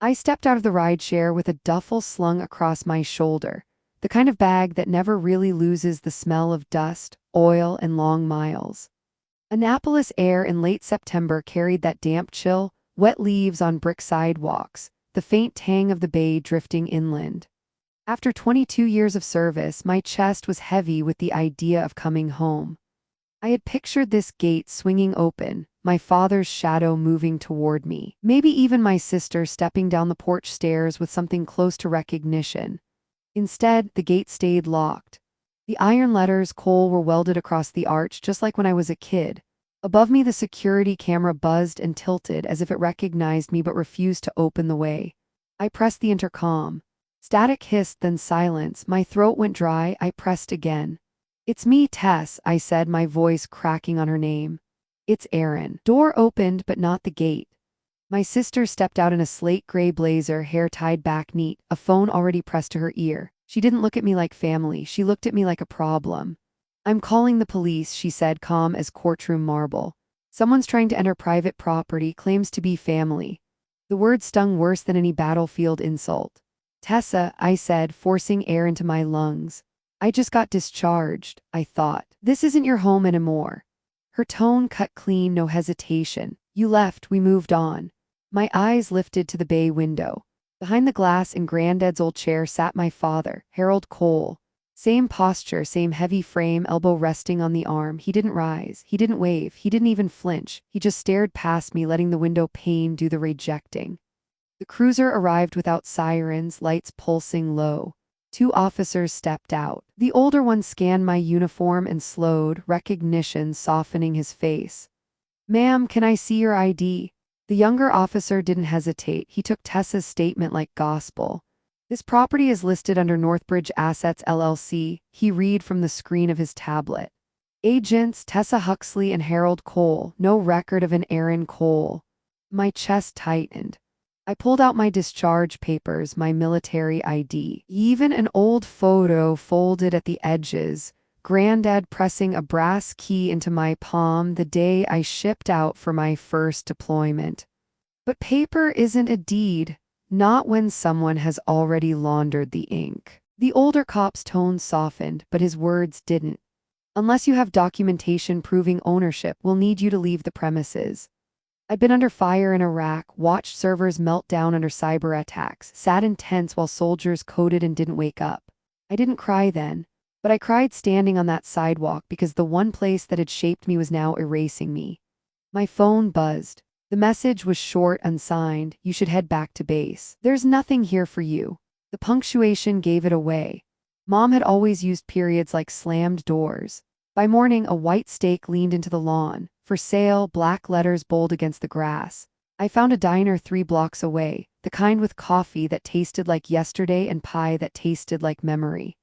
I stepped out of the rideshare with a duffel slung across my shoulder, the kind of bag that never really loses the smell of dust, oil, and long miles. Annapolis air in late September carried that damp chill, wet leaves on brick sidewalks, the faint tang of the bay drifting inland. After 22 years of service, my chest was heavy with the idea of coming home. I had pictured this gate swinging open, my father's shadow moving toward me, maybe even my sister stepping down the porch stairs with something close to recognition. Instead, the gate stayed locked. The iron letters Cole were welded across the arch just like when I was a kid. Above me, the security camera buzzed and tilted as if it recognized me but refused to open the way. I pressed the intercom. Static hissed, then silence. My throat went dry. I pressed again. "It's me, Tess," I said, my voice cracking on her name. "It's Erin." Door opened, but not the gate. My sister stepped out in a slate gray blazer, hair tied back neat, a phone already pressed to her ear. She didn't look at me like family. She looked at me like a problem. "I'm calling the police," she said, calm as courtroom marble. "Someone's trying to enter private property, claims to be family." The word stung worse than any battlefield insult. "Tessa," I said, forcing air into my lungs. "I just got discharged," I thought. "This isn't your home anymore." Her tone cut clean, no hesitation. "You left, we moved on." My eyes lifted to the bay window. Behind the glass in Granddad's old chair sat my father, Harold Cole. Same posture, same heavy frame, elbow resting on the arm. He didn't rise, he didn't wave, he didn't even flinch. He just stared past me, letting the window pane do the rejecting. The cruiser arrived without sirens, lights pulsing low. 2 officers stepped out. The older one scanned my uniform and slowed, recognition softening his face. "Ma'am, can I see your ID?" The younger officer didn't hesitate. He took Tessa's statement like gospel. "This property is listed under Northbridge Assets LLC," he read from the screen of his tablet. "Agents Tessa Huxley and Harold Cole, no record of an Erin Cole." My chest tightened. I pulled out my discharge papers, my military ID, even an old photo folded at the edges, Granddad pressing a brass key into my palm the day I shipped out for my first deployment. But paper isn't a deed, not when someone has already laundered the ink. The older cop's tone softened, but his words didn't. "Unless you have documentation proving ownership, we'll need you to leave the premises." I'd been under fire in Iraq, watched servers melt down under cyber attacks, sat in tents while soldiers coded and didn't wake up. I didn't cry then, but I cried standing on that sidewalk because the one place that had shaped me was now erasing me. My phone buzzed. The message was short, unsigned. "You should head back to base. There's nothing here for you." The punctuation gave it away. Mom had always used periods like slammed doors. By morning, a white stake leaned into the lawn. "For sale," black letters bold against the grass. I found a diner 3 blocks away, the kind with coffee that tasted like yesterday and pie that tasted like memory.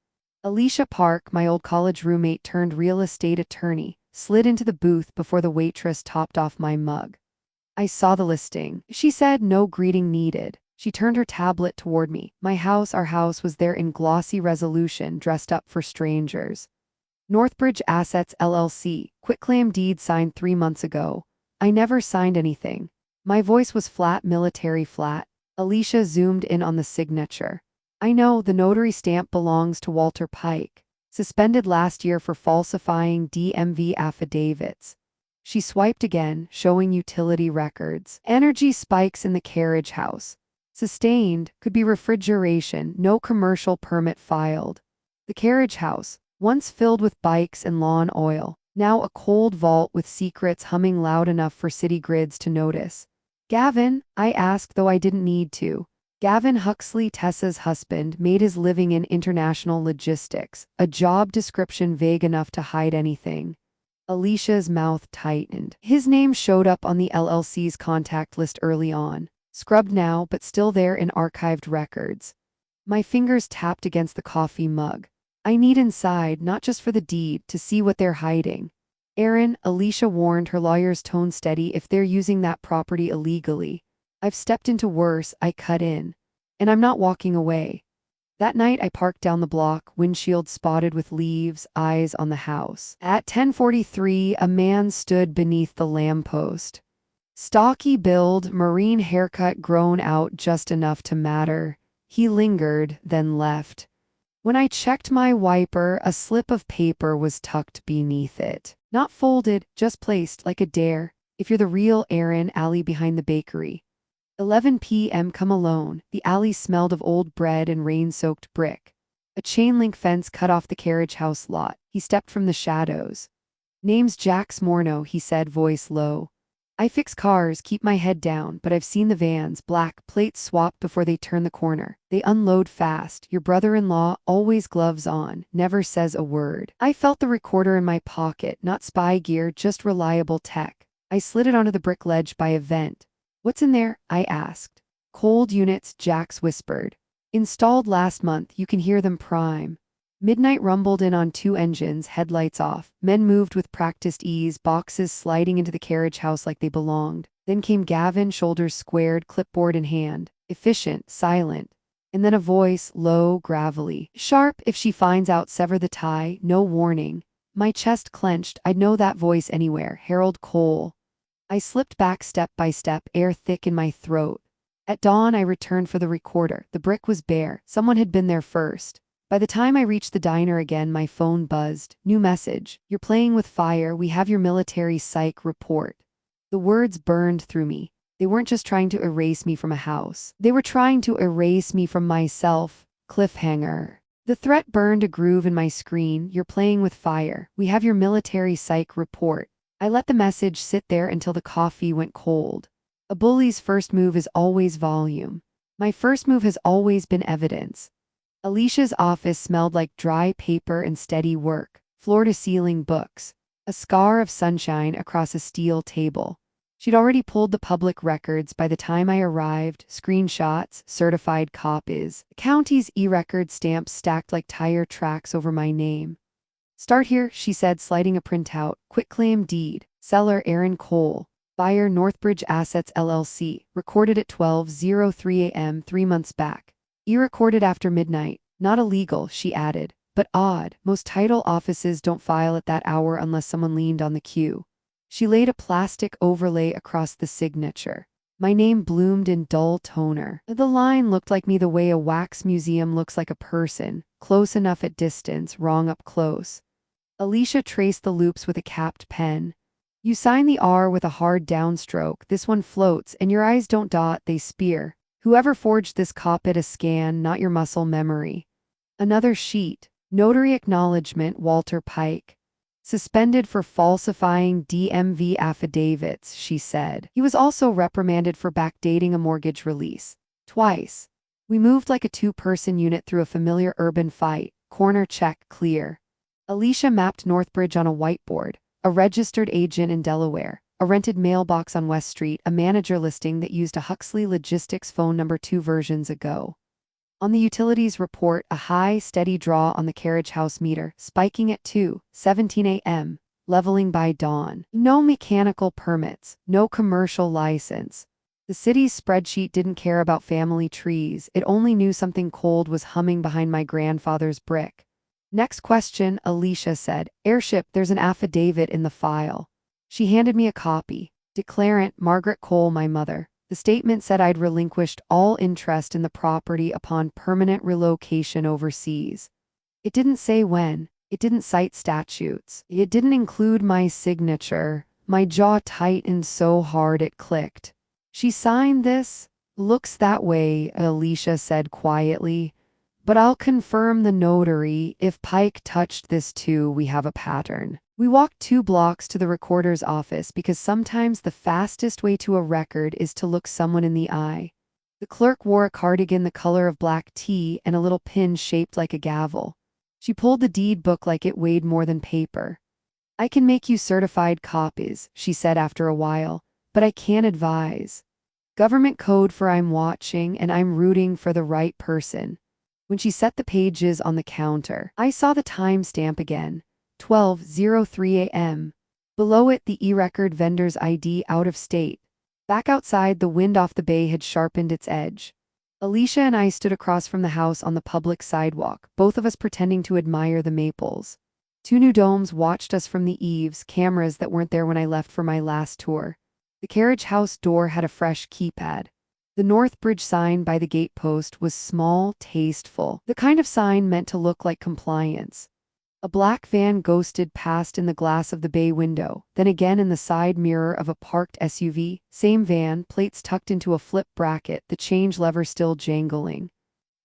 Alicia Park, my old college roommate turned real estate attorney, slid into the booth before the waitress topped off my mug. I saw the listing. She said no greeting needed. She turned her tablet toward me. Our house was there in glossy resolution, dressed up for strangers. Northbridge Assets LLC, quitclaim deed signed 3 months ago. I never signed anything. My voice was flat, military flat. Alicia zoomed in on the signature. "I know, the notary stamp belongs to Walter Pike. Suspended last year for falsifying DMV affidavits." She swiped again, showing utility records. "Energy spikes in the carriage house. Sustained, could be refrigeration, no commercial permit filed." The carriage house, once filled with bikes and lawn oil, now a cold vault with secrets humming loud enough for city grids to notice. "Gavin?" I asked, though I didn't need to. Gavin Huxley, Tessa's husband, made his living in international logistics, a job description vague enough to hide anything. Alicia's mouth tightened. His name showed up on the LLC's contact list early on, scrubbed now but still there in archived records. My fingers tapped against the coffee mug. "I need inside, not just for the deed, to see what they're hiding." "Erin," Alicia warned, her lawyer's tone steady, "if they're using that property illegally." "I've stepped into worse," I cut in. "And I'm not walking away." That night I parked down the block, windshield spotted with leaves, eyes on the house. At 10:43, a man stood beneath the lamppost. Stocky build, marine haircut grown out just enough to matter. He lingered, then left. When I checked my wiper, a slip of paper was tucked beneath it. Not folded, just placed like a dare. If you're the real Aaron, alley behind the bakery. 11 p.m. Come alone. The alley smelled of old bread and rain-soaked brick. A chain-link fence cut off the carriage house lot. He stepped from the shadows. Name's Jax Morneau, he said, voice low. I fix cars, keep my head down, but I've seen the vans, black, plates swapped before they turn the corner. They unload fast. Your brother-in-law, always gloves on, never says a word. I felt the recorder in my pocket, not spy gear, just reliable tech. I slid it onto the brick ledge by a vent. What's in there? I asked. Cold units, Jax whispered. Installed last month, you can hear them prime. Midnight rumbled in on 2 engines, headlights off. Men moved with practiced ease, boxes sliding into the carriage house like they belonged. Then came Gavin, shoulders squared, clipboard in hand. Efficient, silent. And then a voice, low, gravelly. Sharp, if she finds out, sever the tie, no warning. My chest clenched, I'd know that voice anywhere. Harold Cole. I slipped back step by step, air thick in my throat. At dawn, I returned for the recorder. The brick was bare. Someone had been there first. By the time I reached the diner again, my phone buzzed. New message. You're playing with fire. We have your military psych report. The words burned through me. They weren't just trying to erase me from a house. They were trying to erase me from myself. Cliffhanger. The threat burned a groove in my screen. You're playing with fire. We have your military psych report. I let the message sit there until the coffee went cold. A bully's first move is always volume. My first move has always been evidence. Alicia's office smelled like dry paper and steady work, floor-to-ceiling books, a scar of sunshine across a steel table. She'd already pulled the public records by the time I arrived, screenshots, certified copies, the county's e-record stamps stacked like tire tracks over my name. Start here, she said, sliding a printout. Quitclaim deed. Seller Aaron Cole. Buyer Northbridge Assets LLC. Recorded at 12:03 a.m. 3 months back. E-recorded after midnight. Not illegal, she added, but odd. Most title offices don't file at that hour unless someone leaned on the queue. She laid a plastic overlay across the signature. My name bloomed in dull toner. The line looked like me the way a wax museum looks like a person. Close enough at distance, wrong up close. Alicia traced the loops with a capped pen. You sign the R with a hard downstroke. This one floats, and your eyes don't dot, they spear. Whoever forged this copied a scan, not your muscle memory. Another sheet. Notary acknowledgement, Walter Pike. Suspended for falsifying DMV affidavits, she said. He was also reprimanded for backdating a mortgage release. Twice. We moved like a 2-person unit through a familiar urban fight. Corner check, clear. Alicia mapped Northbridge on a whiteboard. A registered agent in Delaware. A rented mailbox on West Street, a manager listing that used a Huxley Logistics phone number 2 versions ago. On the utilities report, a high, steady draw on the carriage house meter, spiking at 2:17 a.m., leveling by dawn. No mechanical permits, no commercial license. The city's spreadsheet didn't care about family trees, it only knew something cold was humming behind my grandfather's brick. Next question, Alicia said. Airship, there's an affidavit in the file. She handed me a copy. Declarant, Margaret Cole, my mother. The statement said I'd relinquished all interest in the property upon permanent relocation overseas. It didn't say when. It didn't cite statutes. It didn't include my signature. My jaw tightened so hard it clicked. She signed this? Looks that way, Alicia said quietly. But I'll confirm the notary. If Pike touched this too, we have a pattern. We walked 2 blocks to the recorder's office because sometimes the fastest way to a record is to look someone in the eye. The clerk wore a cardigan the color of black tea and a little pin shaped like a gavel. She pulled the deed book like it weighed more than paper. I can make you certified copies, she said after a while, but I can't advise. Government code for I'm watching and I'm rooting for the right person. When she set the pages on the counter, I saw the timestamp again. 12:03 a.m. Below it, the e-record vendor's ID out of state. Back outside, the wind off the bay had sharpened its edge. Alicia and I stood across from the house on the public sidewalk, both of us pretending to admire the maples. 2 new domes watched us from the eaves, cameras that weren't there when I left for my last tour. The carriage house door had a fresh keypad. The North Bridge sign by the gate post was small, tasteful, the kind of sign meant to look like compliance. A black van ghosted past in the glass of the bay window, then again in the side mirror of a parked SUV, same van, plates tucked into a flip bracket, the change lever still jangling.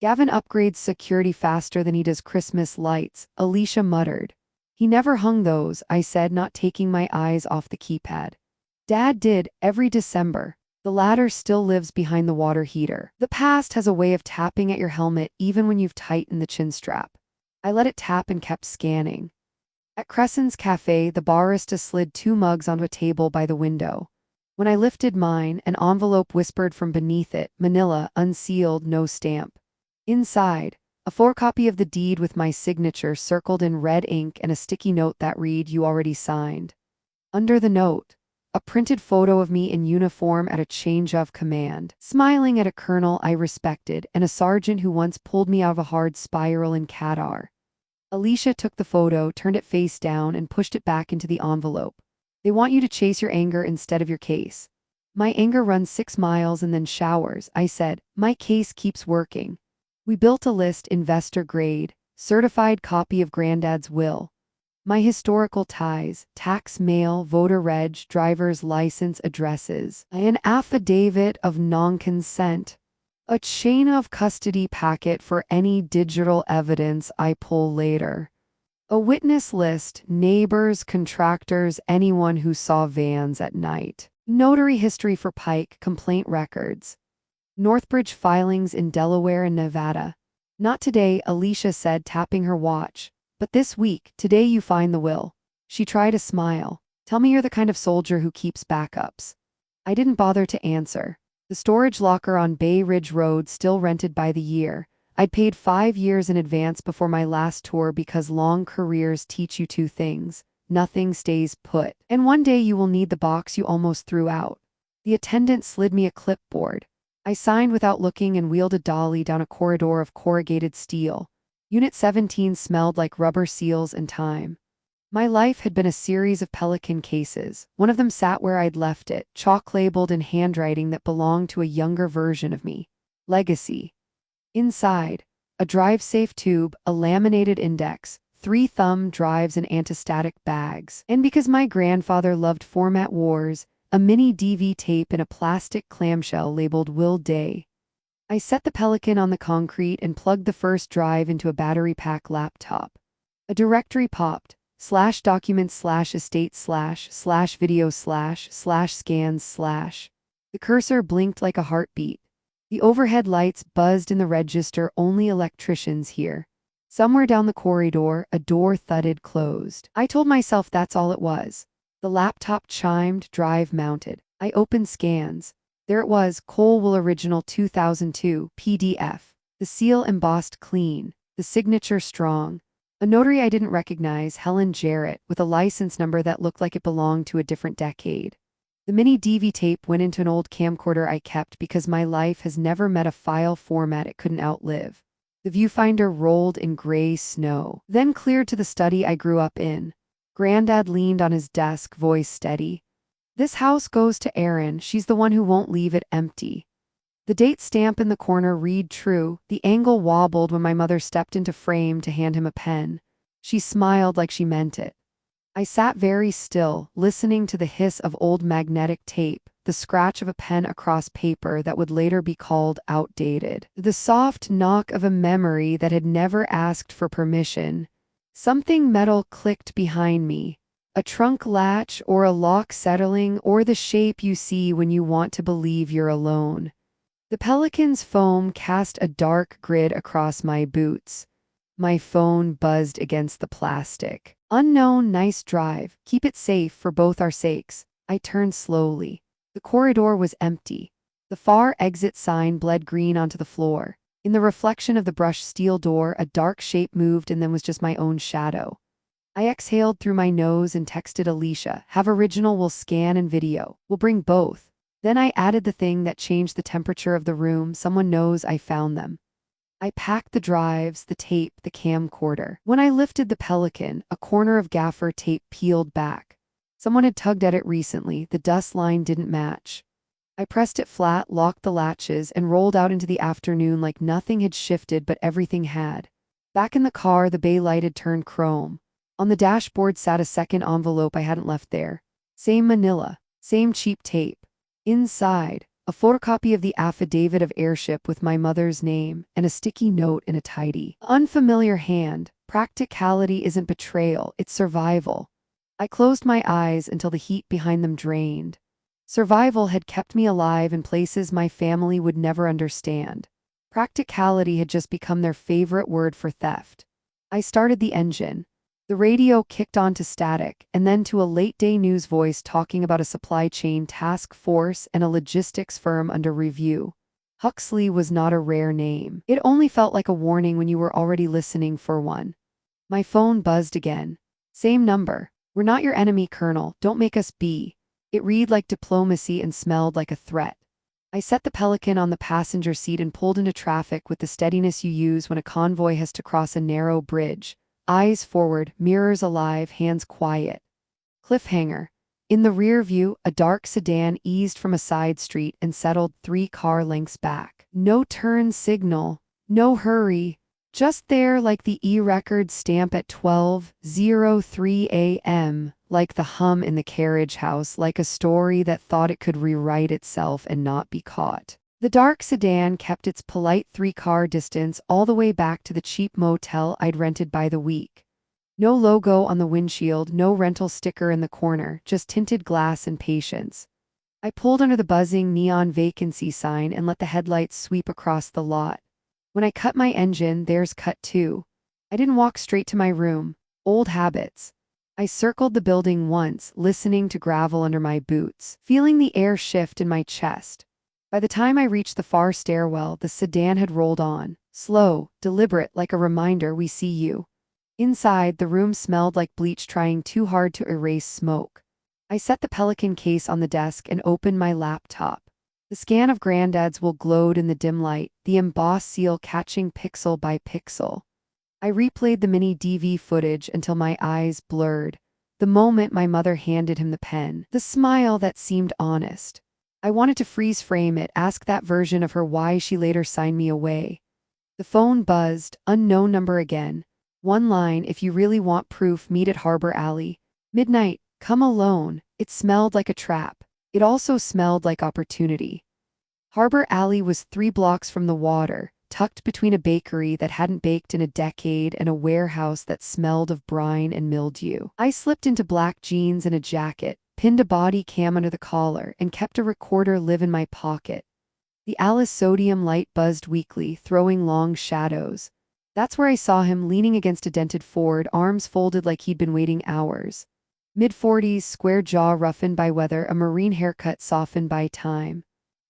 Gavin upgrades security faster than he does Christmas lights, Alicia muttered. He never hung those, I said, not taking my eyes off the keypad. Dad did, every December. The ladder still lives behind the water heater. The past has a way of tapping at your helmet even when you've tightened the chin strap. I let it tap and kept scanning. At Crescent's Cafe, the barista slid 2 mugs onto a table by the window. When I lifted mine, an envelope whispered from beneath it, Manila, unsealed, no stamp. Inside, a photocopy of the deed with my signature circled in red ink and a sticky note that read, "You already signed." Under the note, a printed photo of me in uniform at a change of command, smiling at a colonel I respected and a sergeant who once pulled me out of a hard spiral in Qatar. Alicia took the photo, turned it face down, and pushed it back into the envelope. They want you to chase your anger instead of your case. My anger runs 6 miles and then showers, I said. My case keeps working. We built a list, investor grade, certified copy of Granddad's will. My historical ties, tax mail, voter reg, driver's license addresses, an affidavit of non-consent, a chain of custody packet for any digital evidence I pull later, a witness list, neighbors, contractors, anyone who saw vans at night, notary history for Pike, complaint records, Northbridge filings in Delaware and Nevada. Not today, Alicia said, tapping her watch. But this week, today you find the will. She tried a smile. Tell me you're the kind of soldier who keeps backups. I didn't bother to answer. The storage locker on Bay Ridge Road still rented by the year. I'd paid 5 years in advance before my last tour because long careers teach you 2 things. Nothing stays put. And one day you will need the box you almost threw out. The attendant slid me a clipboard. I signed without looking and wheeled a dolly down a corridor of corrugated steel. Unit 17 smelled like rubber seals and time. My life had been a series of Pelican cases. One of them sat where I'd left it, chalk-labeled in handwriting that belonged to a younger version of me. Legacy. Inside, a drive-safe tube, a laminated index, 3 thumb drives and antistatic bags. And because my grandfather loved format wars, a mini DV tape in a plastic clamshell labeled Will Day. I set the Pelican on the concrete and plugged the first drive into a battery pack laptop. A directory popped, /documents/estate//video//scans/. The cursor blinked like a heartbeat. The overhead lights buzzed in the register, only electricians here. Somewhere down the corridor, a door thudded closed. I told myself that's all it was. The laptop chimed, drive mounted. I opened scans. There it was, Colwell Original 2002, PDF. The seal embossed clean, the signature strong. A notary I didn't recognize, Helen Jarrett, with a license number that looked like it belonged to a different decade. The mini DV tape went into an old camcorder I kept because my life has never met a file format it couldn't outlive. The viewfinder rolled in gray snow, then cleared to the study I grew up in. Granddad leaned on his desk, voice steady. This house goes to Erin, she's the one who won't leave it empty. The date stamp in the corner read true. The angle wobbled when my mother stepped into frame to hand him a pen. She smiled like she meant it. I sat very still, listening to the hiss of old magnetic tape, the scratch of a pen across paper that would later be called outdated, the soft knock of a memory that had never asked for permission. Something metal clicked behind me. A trunk latch or a lock settling, or the shape you see when you want to believe you're alone. The Pelican's foam cast a dark grid across my boots. My phone buzzed against the plastic. Unknown, nice drive. Keep it safe for both our sakes. I turned slowly. The corridor was empty. The far exit sign bled green onto the floor. In the reflection of the brushed steel door, a dark shape moved and then was just my own shadow. I exhaled through my nose and texted Alicia, have original, will scan and video. We'll bring both. Then I added the thing that changed the temperature of the room. Someone knows I found them. I packed the drives, the tape, the camcorder. When I lifted the Pelican, a corner of gaffer tape peeled back. Someone had tugged at it recently, the dust line didn't match. I pressed it flat, locked the latches, and rolled out into the afternoon like nothing had shifted but everything had. Back in the car, the bay light had turned chrome. On the dashboard sat a second envelope I hadn't left there. Same manila, same cheap tape. Inside, a photocopy of the affidavit of heirship with my mother's name and a sticky note in a tidy, unfamiliar hand. Practicality isn't betrayal, it's survival. I closed my eyes until the heat behind them drained. Survival had kept me alive in places my family would never understand. Practicality had just become their favorite word for theft. I started the engine. The radio kicked on to static, and then to a late-day news voice talking about a supply chain task force and a logistics firm under review. Huxley was not a rare name. It only felt like a warning when you were already listening for one. My phone buzzed again. Same number. "We're not your enemy, Colonel. Don't make us be." It read like diplomacy and smelled like a threat. I set the Pelican on the passenger seat and pulled into traffic with the steadiness you use when a convoy has to cross a narrow bridge. Eyes forward, mirrors alive, hands quiet. Cliffhanger. In the rear view, a dark sedan eased from a side street and settled 3 car lengths back. No turn signal, no hurry. Just there like the e-record stamp at 12:03 a.m., like the hum in the carriage house, like a story that thought it could rewrite itself and not be caught. The dark sedan kept its polite 3-car distance all the way back to the cheap motel I'd rented by the week. No logo on the windshield, no rental sticker in the corner, just tinted glass and patience. I pulled under the buzzing neon vacancy sign and let the headlights sweep across the lot. When I cut my engine, theirs cut too. I didn't walk straight to my room. Old habits. I circled the building once, listening to gravel under my boots, feeling the air shift in my chest. By the time I reached the far stairwell, the sedan had rolled on, slow, deliberate, like a reminder we see you. Inside, the room smelled like bleach trying too hard to erase smoke. I set the Pelican case on the desk and opened my laptop. The scan of Granddad's will glowed in the dim light, the embossed seal catching pixel by pixel. I replayed the mini DV footage until my eyes blurred. The moment my mother handed him the pen, the smile that seemed honest. I wanted to freeze frame it, ask that version of her why she later signed me away. The phone buzzed, unknown number again. One line, "If you really want proof, meet at Harbor Alley. Midnight, come alone." It smelled like a trap. It also smelled like opportunity. Harbor Alley was 3 blocks from the water, tucked between a bakery that hadn't baked in a decade and a warehouse that smelled of brine and mildew. I slipped into black jeans and a jacket, pinned a body cam under the collar, and kept a recorder live in my pocket. The Alice sodium light buzzed weakly, throwing long shadows. That's where I saw him leaning against a dented Ford, arms folded like he'd been waiting hours. Mid-40s, square jaw roughened by weather, a marine haircut softened by time.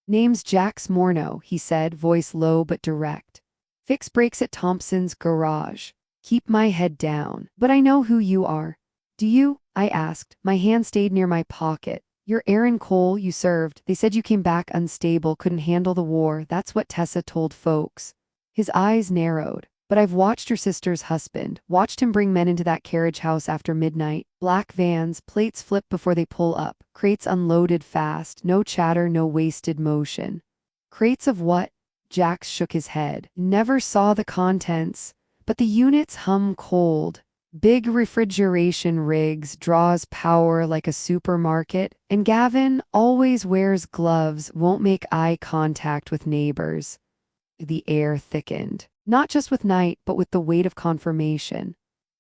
"Name's Jax Morneau," he said, voice low but direct. "Fix brakes at Thompson's garage. Keep my head down. But I know who you are." "Do you?" I asked. My hand stayed near my pocket. "You're Aaron Cole, you served. They said you came back unstable, couldn't handle the war. That's what Tessa told folks." His eyes narrowed. "But I've watched your sister's husband, watched him bring men into that carriage house after midnight. Black vans, plates flip before they pull up, crates unloaded fast, no chatter, no wasted motion." "Crates of what?" Jax shook his head. "Never saw the contents, but the units hum cold. Big refrigeration rigs, draws power like a supermarket, and Gavin always wears gloves, won't make eye contact with neighbors." The air thickened. Not just with night, but with the weight of confirmation.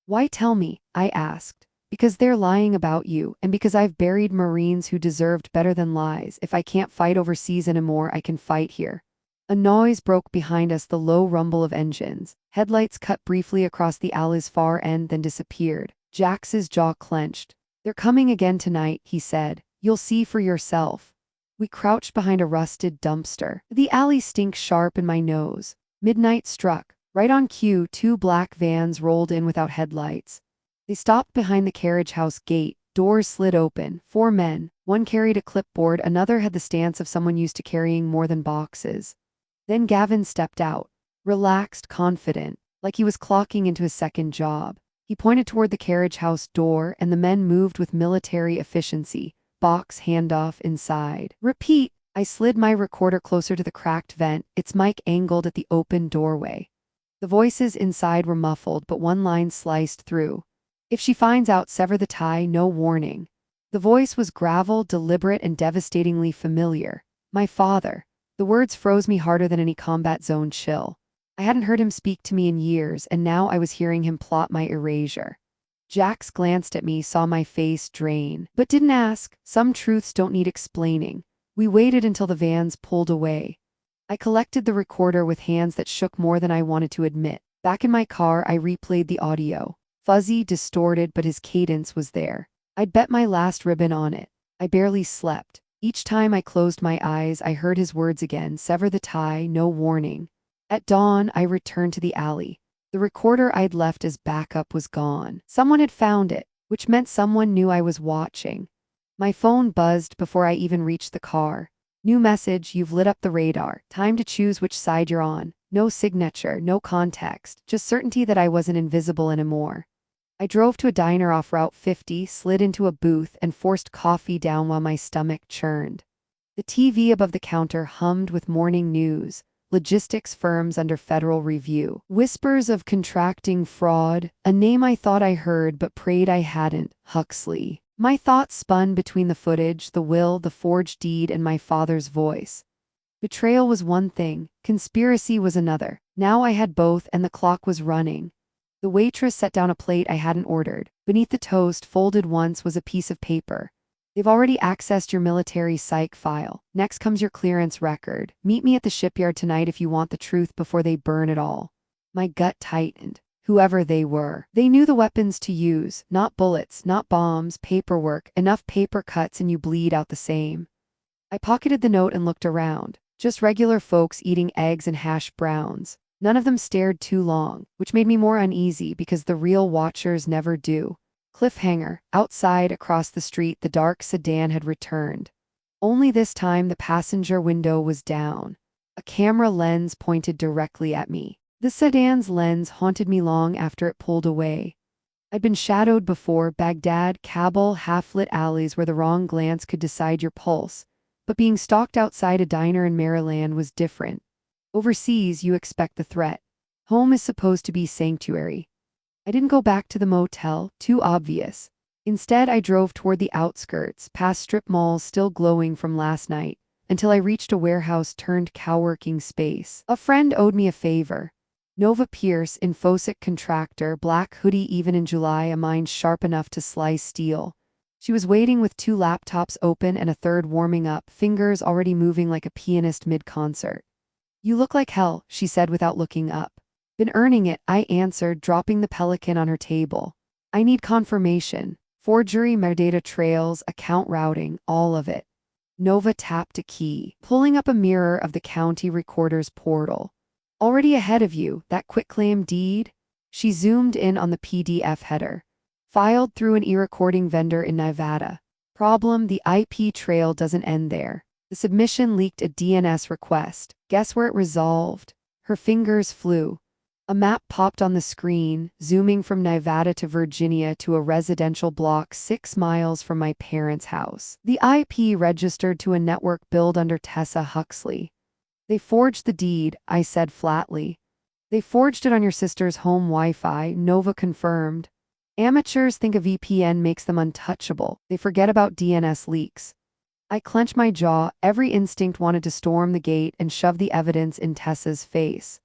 "Why tell me?" I asked. "Because they're lying about you, and because I've buried Marines who deserved better than lies. If I can't fight overseas anymore, I can fight here." A noise broke behind us, the low rumble of engines. Headlights cut briefly across the alley's far end, then disappeared. Jax's jaw clenched. "They're coming again tonight," he said. "You'll see for yourself." We crouched behind a rusted dumpster. The alley stinks sharp in my nose. Midnight struck. Right on cue, 2 black vans rolled in without headlights. They stopped behind the carriage house gate. Doors slid open. 4 men. One carried a clipboard, another had the stance of someone used to carrying more than boxes. Then Gavin stepped out. Relaxed, confident, like he was clocking into his second job. He pointed toward the carriage house door, and the men moved with military efficiency. Box handoff inside. Repeat. I slid my recorder closer to the cracked vent, its mic angled at the open doorway. The voices inside were muffled, but one line sliced through. If she finds out, sever the tie, no warning. The voice was gravel, deliberate, and devastatingly familiar. My father. The words froze me harder than any combat zone chill. I hadn't heard him speak to me in years, and now I was hearing him plot my erasure. Jax glanced at me, saw my face drain, but didn't ask. Some truths don't need explaining. We waited until the vans pulled away. I collected the recorder with hands that shook more than I wanted to admit. Back in my car, I replayed the audio. Fuzzy, distorted, but his cadence was there. I'd bet my last ribbon on it. I barely slept. Each time I closed my eyes, I heard his words again, sever the tie, no warning. At dawn, I returned to the alley. The recorder I'd left as backup was gone. Someone had found it, which meant someone knew I was watching. My phone buzzed before I even reached the car. New message, you've lit up the radar. Time to choose which side you're on. No signature, no context, just certainty that I wasn't invisible anymore. I drove to a diner off Route 50, slid into a booth, and forced coffee down while my stomach churned. The TV above the counter hummed with morning news. Logistics firms under federal review. Whispers of contracting fraud, a name I thought I heard but prayed I hadn't, Huxley. My thoughts spun between the footage, the will, the forged deed, and my father's voice. Betrayal was one thing, conspiracy was another. Now I had both, and the clock was running. The waitress set down a plate I hadn't ordered. Beneath the toast, folded once, was a piece of paper. They've already accessed your military psych file. Next comes your clearance record. Meet me at the shipyard tonight if you want the truth before they burn it all. My gut tightened. Whoever they were. They knew the weapons to use. Not bullets, not bombs, paperwork. Enough paper cuts and you bleed out the same. I pocketed the note and looked around. Just regular folks eating eggs and hash browns. None of them stared too long, which made me more uneasy because the real watchers never do. Cliffhanger. Outside, across the street, the dark sedan had returned. Only this time the passenger window was down. A camera lens pointed directly at me. The sedan's lens haunted me long after it pulled away. I'd been shadowed before, Baghdad, Kabul, half-lit alleys where the wrong glance could decide your pulse. But being stalked outside a diner in Maryland was different. Overseas, you expect the threat. Home is supposed to be sanctuary. I didn't go back to the motel, too obvious. Instead, I drove toward the outskirts, past strip malls still glowing from last night, until I reached a warehouse-turned-coworking space. A friend owed me a favor. Nova Pierce, infosic contractor, black hoodie even in July, a mind sharp enough to slice steel. She was waiting with 2 laptops open and a third warming up, fingers already moving like a pianist mid-concert. You look like hell, she said without looking up. Been earning it, I answered, dropping the Pelican on her table. I need confirmation. Forgery, metadata trails, account routing, all of it. Nova tapped a key, pulling up a mirror of the county recorder's portal. Already ahead of you, that quitclaim deed? She zoomed in on the PDF header. Filed through an e-recording vendor in Nevada. Problem, the IP trail doesn't end there. The submission leaked a DNS request. Guess where it resolved? Her fingers flew. A map popped on the screen, zooming from Nevada to Virginia to a residential block 6 miles from my parents' house. The IP registered to a network billed under Tessa Huxley. They forged the deed, I said flatly. They forged it on your sister's home Wi-Fi, Nova confirmed. Amateurs think a VPN makes them untouchable. They forget about DNS leaks. I clenched my jaw, every instinct wanted to storm the gate and shove the evidence in Tessa's face.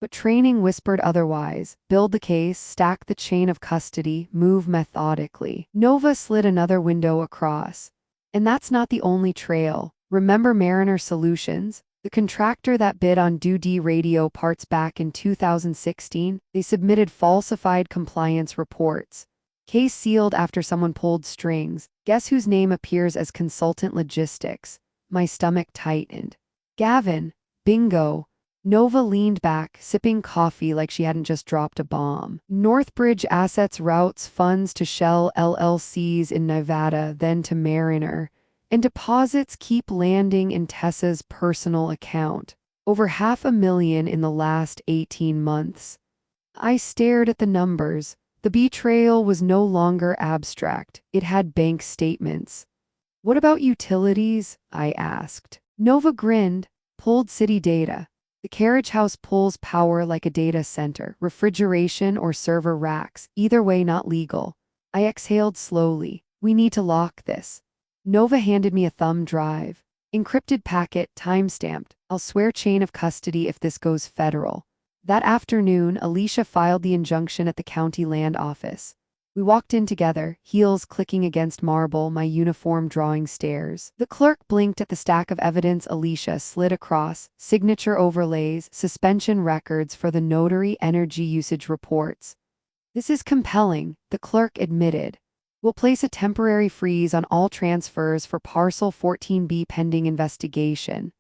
But training whispered otherwise. Build the case, stack the chain of custody, move methodically. Nova slid another window across. And that's not the only trail. Remember Mariner Solutions? The contractor that bid on DoD radio parts back in 2016? They submitted falsified compliance reports. Case sealed after someone pulled strings. Guess whose name appears as consultant logistics? My stomach tightened. Gavin. Bingo. Nova leaned back, sipping coffee like she hadn't just dropped a bomb. Northbridge Assets routes funds to Shell LLCs in Nevada, then to Mariner. And deposits keep landing in Tessa's personal account. Over $500,000 in the last 18 months. I stared at the numbers. The betrayal was no longer abstract. It had bank statements. What about utilities? I asked. Nova grinned, pulled city data. The carriage house pulls power like a data center, refrigeration or server racks, either way not legal. I exhaled slowly. We need to lock this. Nova handed me a thumb drive. Encrypted packet, time-stamped. I'll swear chain of custody if this goes federal. That afternoon, Alicia filed the injunction at the county land office. We walked in together, heels clicking against marble, my uniform drawing stares. The clerk blinked at the stack of evidence Alicia slid across, signature overlays, suspension records for the notary energy usage reports. This is compelling, the clerk admitted. We'll place a temporary freeze on all transfers for Parcel 14B pending investigation.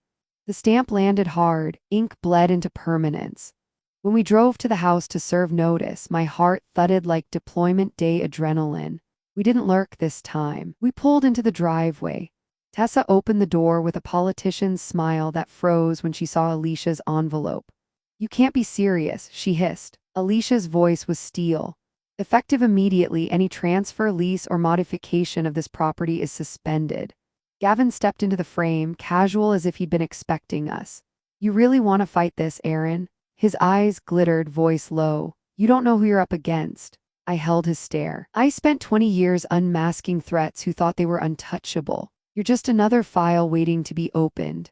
The stamp landed hard, ink bled into permanence. When we drove to the house to serve notice, my heart thudded like deployment day adrenaline. We didn't lurk this time. We pulled into the driveway. Tessa opened the door with a politician's smile that froze when she saw Alicia's envelope. You can't be serious, she hissed. Alicia's voice was steel. Effective immediately, any transfer, lease, or modification of this property is suspended. Gavin stepped into the frame, casual as if he'd been expecting us. You really want to fight this, Aaron? His eyes glittered, voice low. You don't know who you're up against. I held his stare. I spent 20 years unmasking threats who thought they were untouchable. You're just another file waiting to be opened.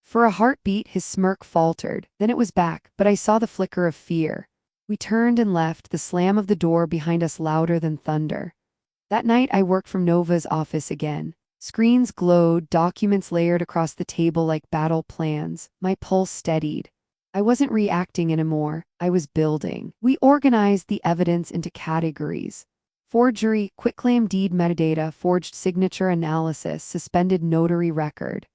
For a heartbeat, his smirk faltered. Then it was back, but I saw the flicker of fear. We turned and left, the slam of the door behind us louder than thunder. That night, I worked from Nova's office again. Screens glowed, documents layered across the table like battle plans. My pulse steadied. I wasn't reacting anymore, I was building. We organized the evidence into categories. Forgery, quitclaim deed metadata, forged signature analysis, suspended notary record.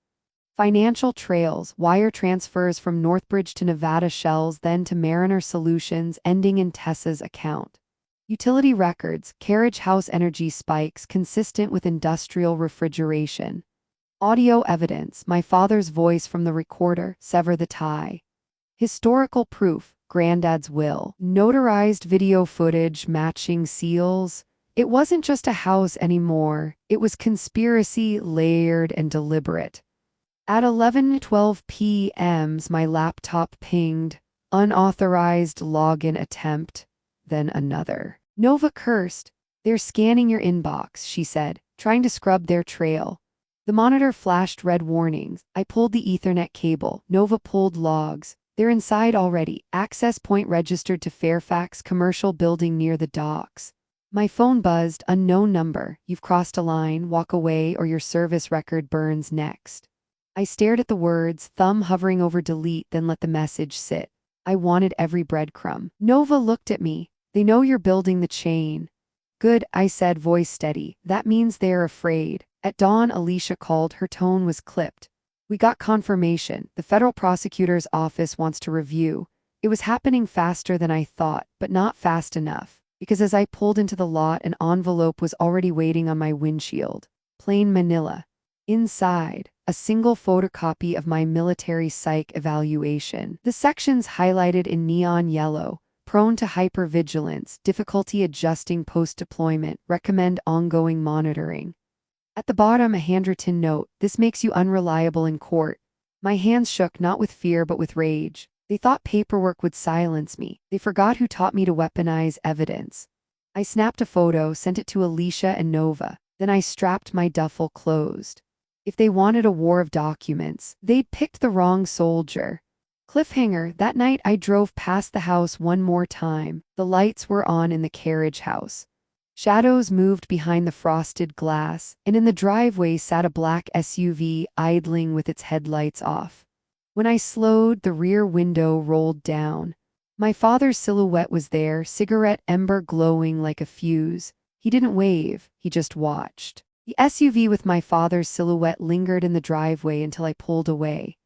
Financial trails, wire transfers from Northbridge to Nevada Shells, then to Mariner Solutions, ending in Tessa's account. Utility records, carriage house energy spikes consistent with industrial refrigeration. Audio evidence, my father's voice from the recorder, sever the tie. Historical proof, Granddad's will. Notarized video footage, matching seals. It wasn't just a house anymore. It was conspiracy, layered and deliberate. At 11:12 p.m. my laptop pinged. Unauthorized login attempt. Then another. Nova cursed. They're scanning your inbox, she said, trying to scrub their trail. The monitor flashed red warnings. I pulled the Ethernet cable. Nova pulled logs. They're inside already. Access point registered to Fairfax commercial building near the docks. My phone buzzed, unknown number. You've crossed a line, walk away or your service record burns next. I stared at the words, thumb hovering over delete, then let the message sit. I wanted every breadcrumb. Nova looked at me. They know you're building the chain. Good, I said, voice steady. That means they're afraid. At dawn, Alicia called. Her tone was clipped. We got confirmation. The federal prosecutor's office wants to review. It was happening faster than I thought, but not fast enough, because as I pulled into the lot, an envelope was already waiting on my windshield. Plain manila. Inside, a single photocopy of my military psych evaluation. The sections highlighted in neon yellow. Prone to hypervigilance, difficulty adjusting post-deployment, recommend ongoing monitoring. At the bottom, a handwritten note, this makes you unreliable in court. My hands shook not with fear but with rage. They thought paperwork would silence me. They forgot who taught me to weaponize evidence. I snapped a photo, sent it to Alicia and Nova. Then I strapped my duffel closed. If they wanted a war of documents, they'd picked the wrong soldier. Cliffhanger, that night I drove past the house one more time. The lights were on in the carriage house. Shadows moved behind the frosted glass, and in the driveway sat a black SUV idling with its headlights off. When I slowed, the rear window rolled down. My father's silhouette was there, cigarette ember glowing like a fuse. He didn't wave, he just watched. The SUV with my father's silhouette lingered in the driveway until I pulled away.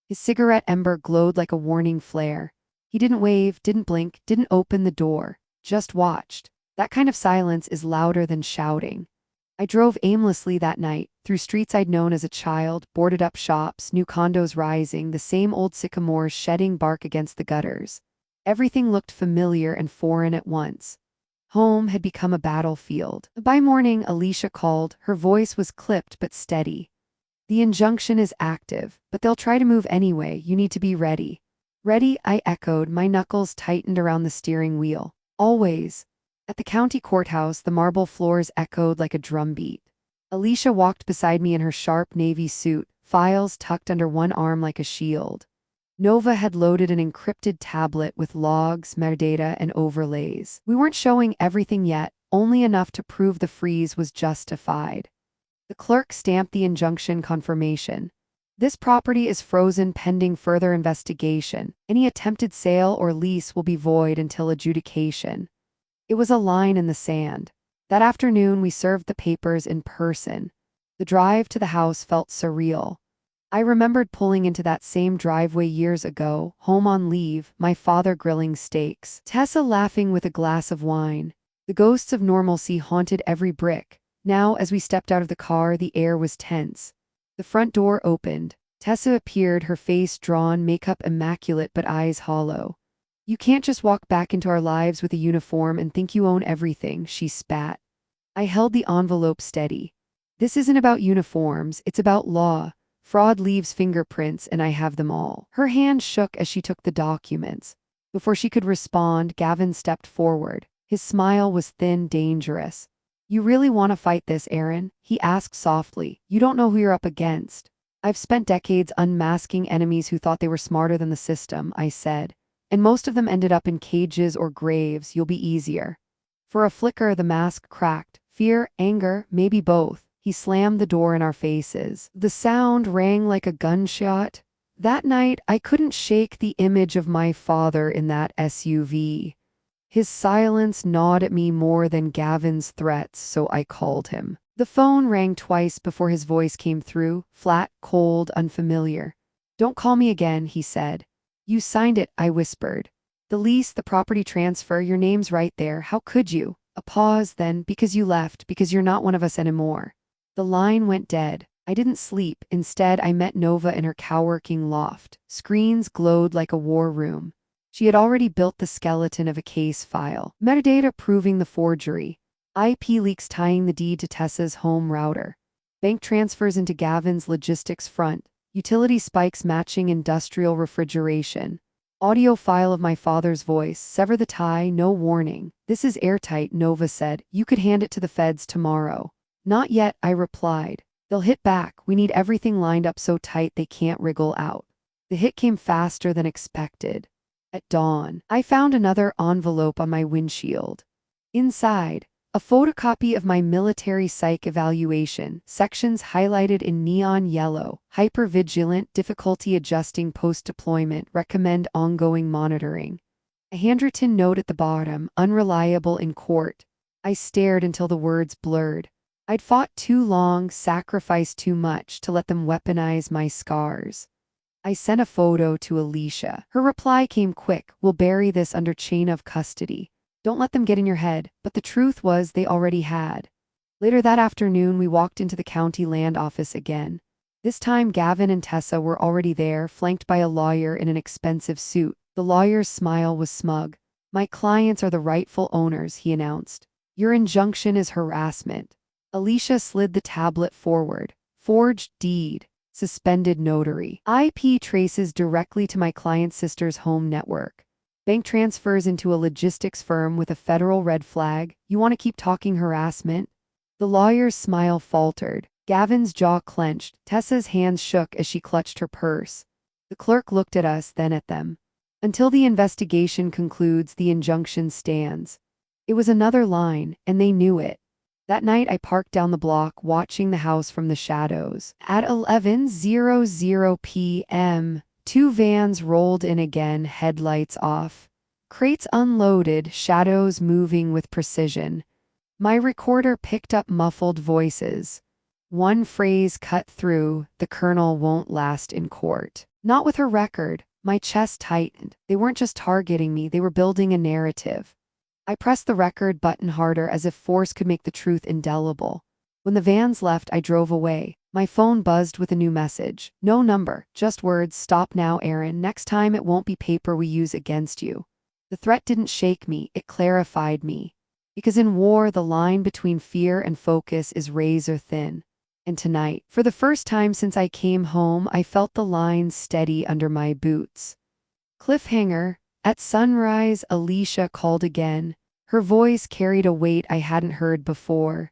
His cigarette ember glowed like a warning flare. He didn't wave, didn't blink, didn't open the door, just watched. That kind of silence is louder than shouting. I drove aimlessly that night, through streets I'd known as a child, boarded up shops, new condos rising, the same old sycamores shedding bark against the gutters. Everything looked familiar and foreign at once. Home had become a battlefield. By morning, Alicia called. Her voice was clipped but steady. The injunction is active, but they'll try to move anyway. You need to be ready. Ready, I echoed, my knuckles tightened around the steering wheel. Always. At the county courthouse, the marble floors echoed like a drumbeat. Alicia walked beside me in her sharp navy suit, files tucked under one arm like a shield. Nova had loaded an encrypted tablet with logs, metadata, and overlays. We weren't showing everything yet, only enough to prove the freeze was justified. The clerk stamped the injunction confirmation. This property is frozen pending further investigation. Any attempted sale or lease will be void until adjudication. It was a line in the sand. That afternoon, we served the papers in person. The drive to the house felt surreal. I remembered pulling into that same driveway years ago, home on leave, my father grilling steaks, Tessa laughing with a glass of wine. The ghosts of normalcy haunted every brick. Now, as we stepped out of the car, the air was tense. The front door opened. Tessa appeared, her face drawn, makeup immaculate but eyes hollow. You can't just walk back into our lives with a uniform and think you own everything, she spat. I held the envelope steady. This isn't about uniforms, it's about law. Fraud leaves fingerprints and I have them all. Her hand shook as she took the documents. Before she could respond, Gavin stepped forward. His smile was thin, dangerous. You really want to fight this, Aaron? He asked softly. You don't know who you're up against. I've spent decades unmasking enemies who thought they were smarter than the system, I said. And most of them ended up in cages or graves. You'll be easier. For a flicker, the mask cracked. Fear, anger, maybe both. He slammed the door in our faces. The sound rang like a gunshot. That night, I couldn't shake the image of my father in that SUV. His silence gnawed at me more than Gavin's threats, so I called him. The phone rang twice before his voice came through, flat, cold, unfamiliar. Don't call me again, he said. You signed it, I whispered. The lease, the property transfer, your name's right there. How could you? A pause, then, because you left, because you're not one of us anymore. The line went dead. I didn't sleep. Instead, I met Nova in her coworking loft. Screens glowed like a war room. She had already built the skeleton of a case file. Metadata proving the forgery. IP leaks tying the deed to Tessa's home router. Bank transfers into Gavin's logistics front. Utility spikes matching industrial refrigeration. Audio file of my father's voice. Sever the tie, no warning. This is airtight, Nova said. You could hand it to the feds tomorrow. Not yet, I replied. They'll hit back. We need everything lined up so tight they can't wriggle out. The hit came faster than expected. At dawn, I found another envelope on my windshield. Inside, a photocopy of my military psych evaluation, sections highlighted in neon yellow, hypervigilant, difficulty adjusting post-deployment, recommend ongoing monitoring. A handwritten note at the bottom, unreliable in court. I stared until the words blurred. I'd fought too long, sacrificed too much to let them weaponize my scars. I sent a photo to Alicia. Her reply came quick. We'll bury this under chain of custody. Don't let them get in your head. But the truth was they already had. Later that afternoon, we walked into the county land office again. This time, Gavin and Tessa were already there, flanked by a lawyer in an expensive suit. The lawyer's smile was smug. My clients are the rightful owners, he announced. Your injunction is harassment. Alicia slid the tablet forward. Forged deed. Suspended notary. IP traces directly to my client's sister's home network. Bank transfers into a logistics firm with a federal red flag. You want to keep talking harassment? The lawyer's smile faltered. Gavin's jaw clenched. Tessa's hands shook as she clutched her purse. The clerk looked at us, then at them. Until the investigation concludes, the injunction stands. It was another line, and they knew it. That night, I parked down the block, watching the house from the shadows. At 11:00 p.m., two vans rolled in again, headlights off. Crates unloaded, shadows moving with precision. My recorder picked up muffled voices. One phrase cut through, the colonel won't last in court. Not with her record. My chest tightened. They weren't just targeting me, they were building a narrative. I pressed the record button harder as if force could make the truth indelible. When the vans left, I drove away. My phone buzzed with a new message. No number, just words. Stop now, Aaron. Next time it won't be paper we use against you. The threat didn't shake me, it clarified me. Because in war, the line between fear and focus is razor thin. And tonight, for the first time since I came home, I felt the line steady under my boots. Cliffhanger. At sunrise, Alicia called again. Her voice carried a weight I hadn't heard before.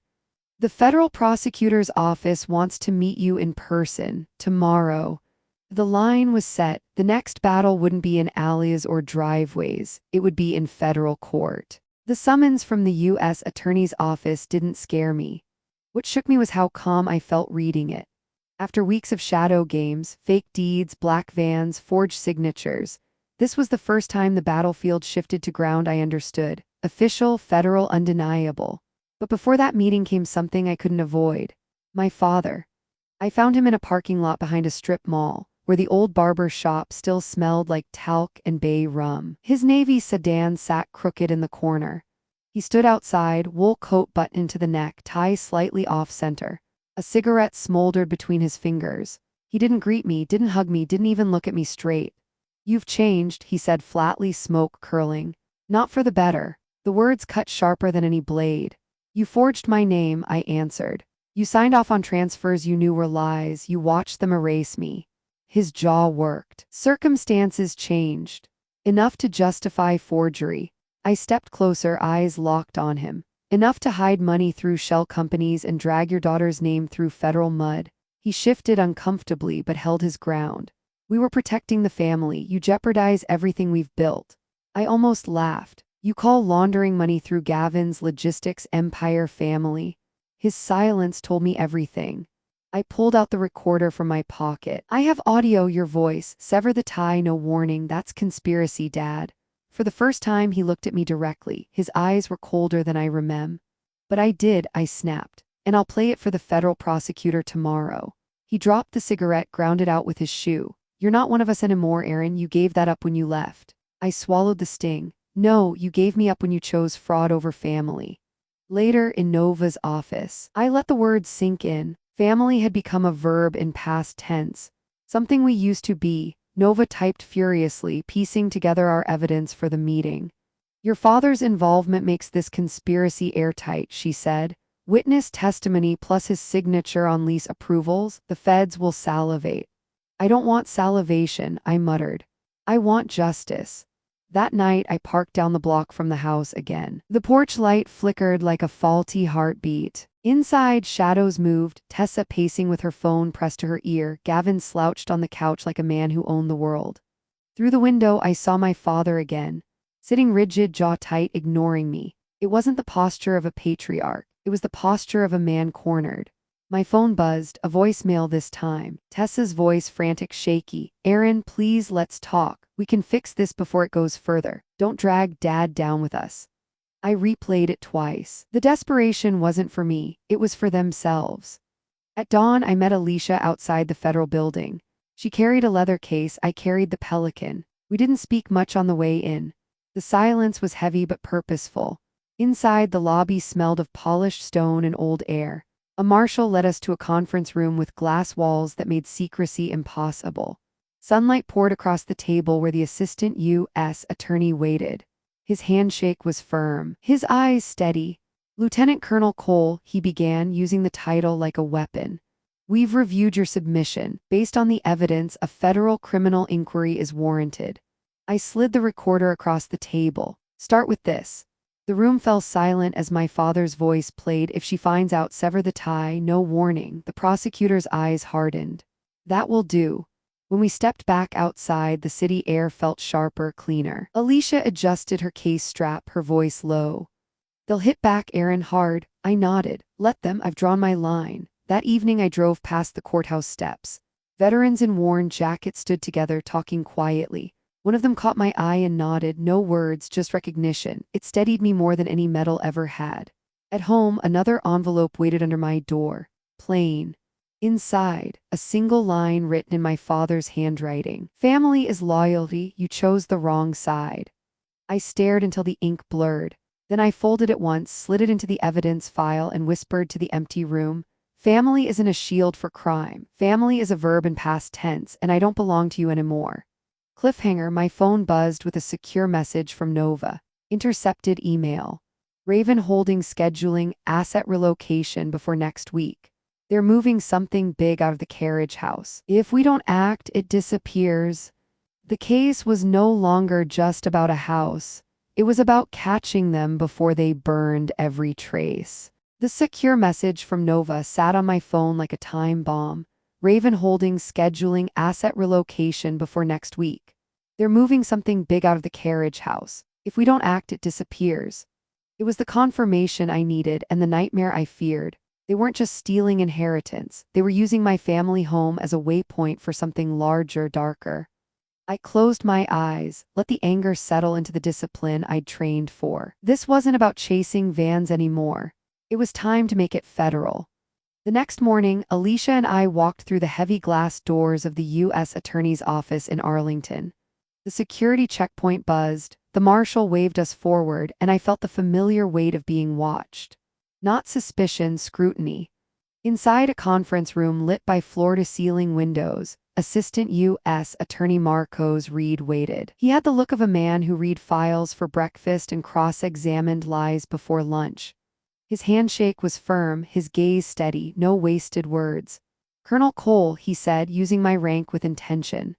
The federal prosecutor's office wants to meet you in person, tomorrow. The line was set. The next battle wouldn't be in alleys or driveways. It would be in federal court. The summons from the U.S. Attorney's Office didn't scare me. What shook me was how calm I felt reading it. After weeks of shadow games, fake deeds, black vans, forged signatures, this was the first time the battlefield shifted to ground I understood. Official, federal, undeniable. But before that meeting came something I couldn't avoid. My father. I found him in a parking lot behind a strip mall, where the old barber shop still smelled like talc and bay rum. His navy sedan sat crooked in the corner. He stood outside, wool coat buttoned to the neck, tie slightly off-center. A cigarette smoldered between his fingers. He didn't greet me, didn't hug me, didn't even look at me straight. "You've changed," he said flatly, smoke curling. "Not for the better." The words cut sharper than any blade. "You forged my name," I answered. "You signed off on transfers you knew were lies. You watched them erase me." His jaw worked. Circumstances changed. Enough to justify forgery. I stepped closer, eyes locked on him. Enough to hide money through shell companies and drag your daughter's name through federal mud. He shifted uncomfortably but held his ground. "We were protecting the family. You jeopardize everything we've built." I almost laughed. "You call laundering money through Gavin's logistics empire family?" His silence told me everything. I pulled out the recorder from my pocket. "I have audio, your voice. Sever the tie, no warning. That's conspiracy, Dad." For the first time, he looked at me directly. His eyes were colder than I remember. "But I did," I snapped. "And I'll play it for the federal prosecutor tomorrow." He dropped the cigarette, ground it out with his shoe. "You're not one of us anymore, Aaron. You gave that up when you left." I swallowed the sting. "No, you gave me up when you chose fraud over family." Later, in Nova's office, I let the words sink in. Family had become a verb in past tense. Something we used to be. Nova typed furiously, piecing together our evidence for the meeting. "Your father's involvement makes this conspiracy airtight," she said. "Witness testimony plus his signature on lease approvals. The feds will salivate." "I don't want salivation," I muttered. "I want justice." That night, I parked down the block from the house again. The porch light flickered like a faulty heartbeat. Inside, shadows moved, Tessa pacing with her phone pressed to her ear, Gavin slouched on the couch like a man who owned the world. Through the window, I saw my father again, sitting rigid, jaw tight, ignoring me. It wasn't the posture of a patriarch. It was the posture of a man cornered. My phone buzzed, a voicemail this time. Tessa's voice frantic, shaky. "Aaron, please, let's talk. We can fix this before it goes further. Don't drag Dad down with us." I replayed it twice. The desperation wasn't for me. It was for themselves. At dawn, I met Alicia outside the federal building. She carried a leather case. I carried the Pelican. We didn't speak much on the way in. The silence was heavy but purposeful. Inside, the lobby smelled of polished stone and old air. A marshal led us to a conference room with glass walls that made secrecy impossible. Sunlight poured across the table where the assistant U.S. attorney waited. His handshake was firm, his eyes steady. "Lieutenant Colonel Cole," he began, using the title like a weapon. "We've reviewed your submission. Based on the evidence, a federal criminal inquiry is warranted." I slid the recorder across the table. "Start with this." The room fell silent as my father's voice played. "If she finds out, sever the tie, no warning." The prosecutor's eyes hardened. "That will do." When we stepped back outside, the city air felt sharper, cleaner. Alicia adjusted her case strap, her voice low. "They'll hit back, Aaron, hard." I nodded. "Let them, I've drawn my line." That evening I drove past the courthouse steps. Veterans in worn jackets stood together, talking quietly. One of them caught my eye and nodded, no words, just recognition. It steadied me more than any medal ever had. At home, another envelope waited under my door. Plain. Inside, a single line written in my father's handwriting. "Family is loyalty. You chose the wrong side." I stared until the ink blurred. Then I folded it once, slid it into the evidence file, and whispered to the empty room, "Family isn't a shield for crime. Family is a verb in past tense, and I don't belong to you anymore." Cliffhanger, my phone buzzed with a secure message from Nova. Intercepted email. Raven Holdings scheduling asset relocation before next week. They're moving something big out of the carriage house. If we don't act, it disappears. The case was no longer just about a house. It was about catching them before they burned every trace. The secure message from Nova sat on my phone like a time bomb. Raven Holdings scheduling asset relocation before next week. They're moving something big out of the carriage house. If we don't act, it disappears. It was the confirmation I needed and the nightmare I feared. They weren't just stealing inheritance. They were using my family home as a waypoint for something larger, darker. I closed my eyes, let the anger settle into the discipline I'd trained for. This wasn't about chasing vans anymore. It was time to make it federal. The next morning, Alicia and I walked through the heavy glass doors of the U.S. Attorney's office in Arlington. The security checkpoint buzzed, the marshal waved us forward, and I felt the familiar weight of being watched. Not suspicion, scrutiny. Inside a conference room lit by floor-to-ceiling windows, Assistant U.S. Attorney Marcos Reed waited. He had the look of a man who read files for breakfast and cross-examined lies before lunch. His handshake was firm, his gaze steady, no wasted words. "Colonel Cole," he said, using my rank with intention.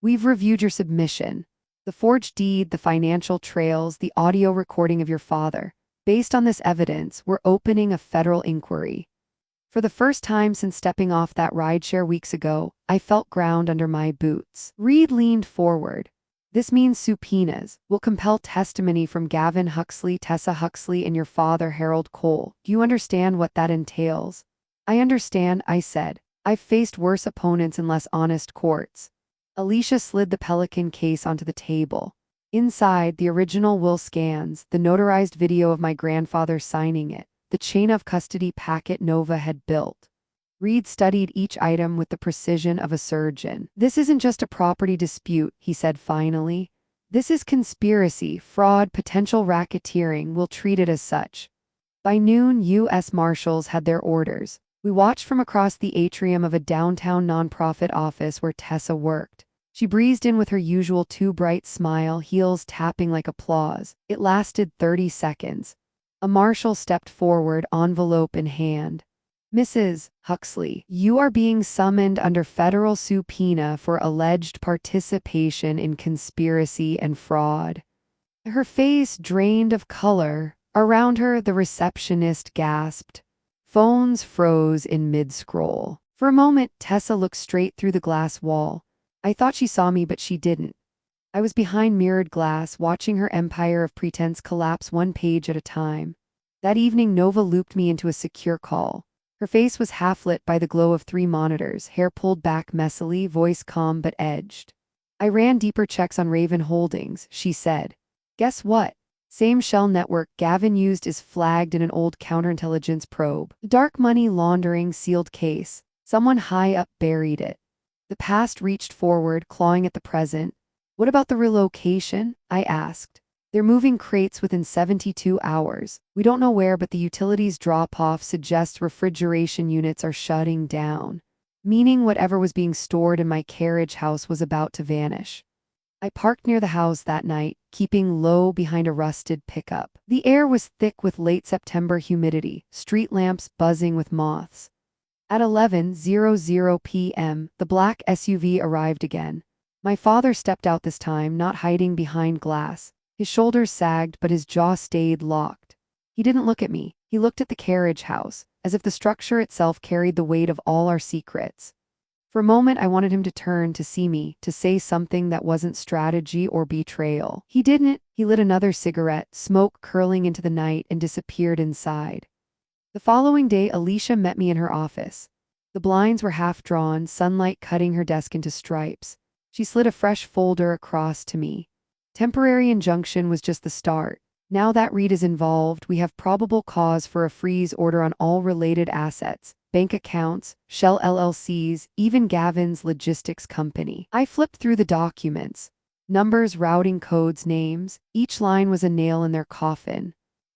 "We've reviewed your submission. The forged deed, the financial trails, the audio recording of your father. Based on this evidence, we're opening a federal inquiry." For the first time since stepping off that rideshare weeks ago, I felt ground under my boots. Reed leaned forward. "This means subpoenas. We'll compel testimony from Gavin Huxley, Tessa Huxley, and your father, Harold Cole. Do you understand what that entails?" "I understand," I said. "I've faced worse opponents in less honest courts." Alicia slid the Pelican case onto the table. Inside, the original will scans, the notarized video of my grandfather signing it, the chain of custody packet Nova had built. Reed studied each item with the precision of a surgeon. "This isn't just a property dispute," he said finally. "This is conspiracy, fraud, potential racketeering. We'll treat it as such." By noon, U.S. Marshals had their orders. We watched from across the atrium of a downtown nonprofit office where Tessa worked. She breezed in with her usual too bright smile, heels tapping like applause. It lasted 30 seconds. A marshal stepped forward, envelope in hand. "Mrs. Huxley, you are being summoned under federal subpoena for alleged participation in conspiracy and fraud." Her face drained of color. Around her, the receptionist gasped. Phones froze in mid-scroll. For a moment, Tessa looked straight through the glass wall. I thought she saw me, but she didn't. I was behind mirrored glass, watching her empire of pretense collapse one page at a time. That evening, Nova looped me into a secure call. Her face was half-lit by the glow of 3 monitors, hair pulled back messily, voice calm but edged. "I ran deeper checks on Raven Holdings," she said. "Guess what? Same shell network Gavin used is flagged in an old counterintelligence probe. Dark money laundering sealed case. Someone high up buried it." The past reached forward, clawing at the present. "What about the relocation?" I asked. "They're moving crates within 72 hours. We don't know where, but the utilities drop-off suggests refrigeration units are shutting down, meaning whatever was being stored in my carriage house was about to vanish." I parked near the house that night, keeping low behind a rusted pickup. The air was thick with late September humidity, street lamps buzzing with moths. At 11:00 p.m., the black SUV arrived again. My father stepped out this time, not hiding behind glass. His shoulders sagged, but his jaw stayed locked. He didn't look at me. He looked at the carriage house, as if the structure itself carried the weight of all our secrets. For a moment, I wanted him to turn to see me, to say something that wasn't strategy or betrayal. He didn't. He lit another cigarette, smoke curling into the night, and disappeared inside. The following day, Alicia met me in her office. The blinds were half drawn, sunlight cutting her desk into stripes. She slid a fresh folder across to me. "Temporary injunction was just the start. Now that Reed is involved, we have probable cause for a freeze order on all related assets, bank accounts, Shell LLCs, even Gavin's logistics company." I flipped through the documents. Numbers, routing codes, names. Each line was a nail in their coffin.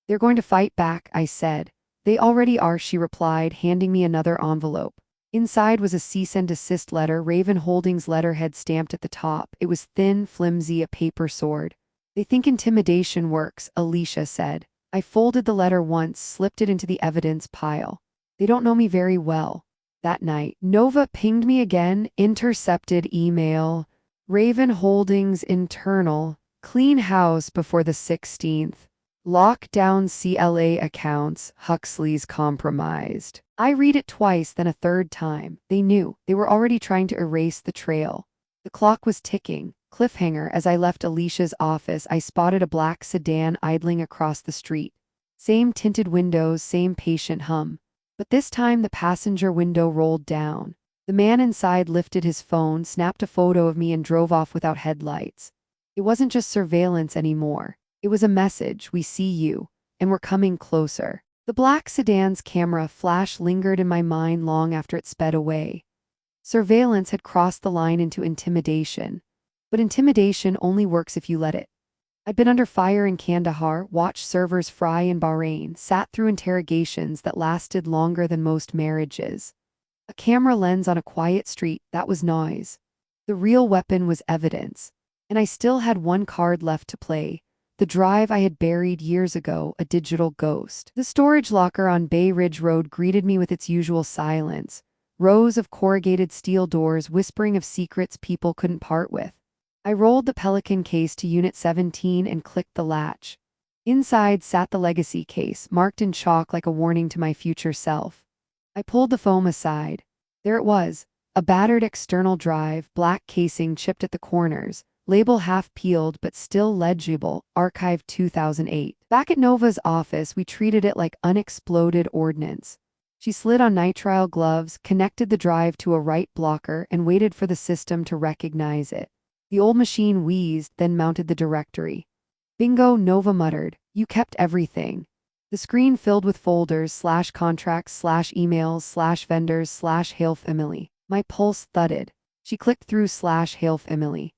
"They're going to fight back," I said. "They already are," she replied, handing me another envelope. Inside was a cease and desist letter, Raven Holdings letterhead stamped at the top. It was thin, flimsy, a paper sword. "They think intimidation works," Alicia said. I folded the letter once, slipped it into the evidence pile. They don't know me very well. That night, Nova pinged me again, intercepted email. Raven Holdings internal, clean house before the 16th. Lockdown CLA accounts, Huxley's compromised. I read it twice, then a third time. They knew. They were already trying to erase the trail. The clock was ticking. Cliffhanger. As I left Alicia's office, I spotted a black sedan idling across the street. Same tinted windows, same patient hum. But this time the passenger window rolled down. The man inside lifted his phone, snapped a photo of me, and drove off without headlights. It wasn't just surveillance anymore. It was a message: we see you, and we're coming closer. The black sedan's camera flash lingered in my mind long after it sped away. Surveillance had crossed the line into intimidation. But intimidation only works if you let it. I'd been under fire in Kandahar, watched servers fry in Bahrain, sat through interrogations that lasted longer than most marriages. A camera lens on a quiet street, that was noise. The real weapon was evidence. And I still had one card left to play. The drive I had buried years ago, a digital ghost. The storage locker on Bay Ridge Road greeted me with its usual silence. Rows of corrugated steel doors whispering of secrets people couldn't part with. I rolled the Pelican case to Unit 17 and clicked the latch. Inside sat the legacy case, marked in chalk like a warning to my future self. I pulled the foam aside. There it was, a battered external drive, black casing chipped at the corners, label half peeled but still legible, archived 2008. Back at Nova's office, we treated it like unexploded ordnance. She slid on nitrile gloves, connected the drive to a right blocker, and waited for the system to recognize it. The old machine wheezed, then mounted the directory. Bingo, Nova muttered. You kept everything. The screen filled with folders, /contracts, /emails, /vendors, /Hailf Emily. My pulse thudded. She clicked through /Hailf Emily.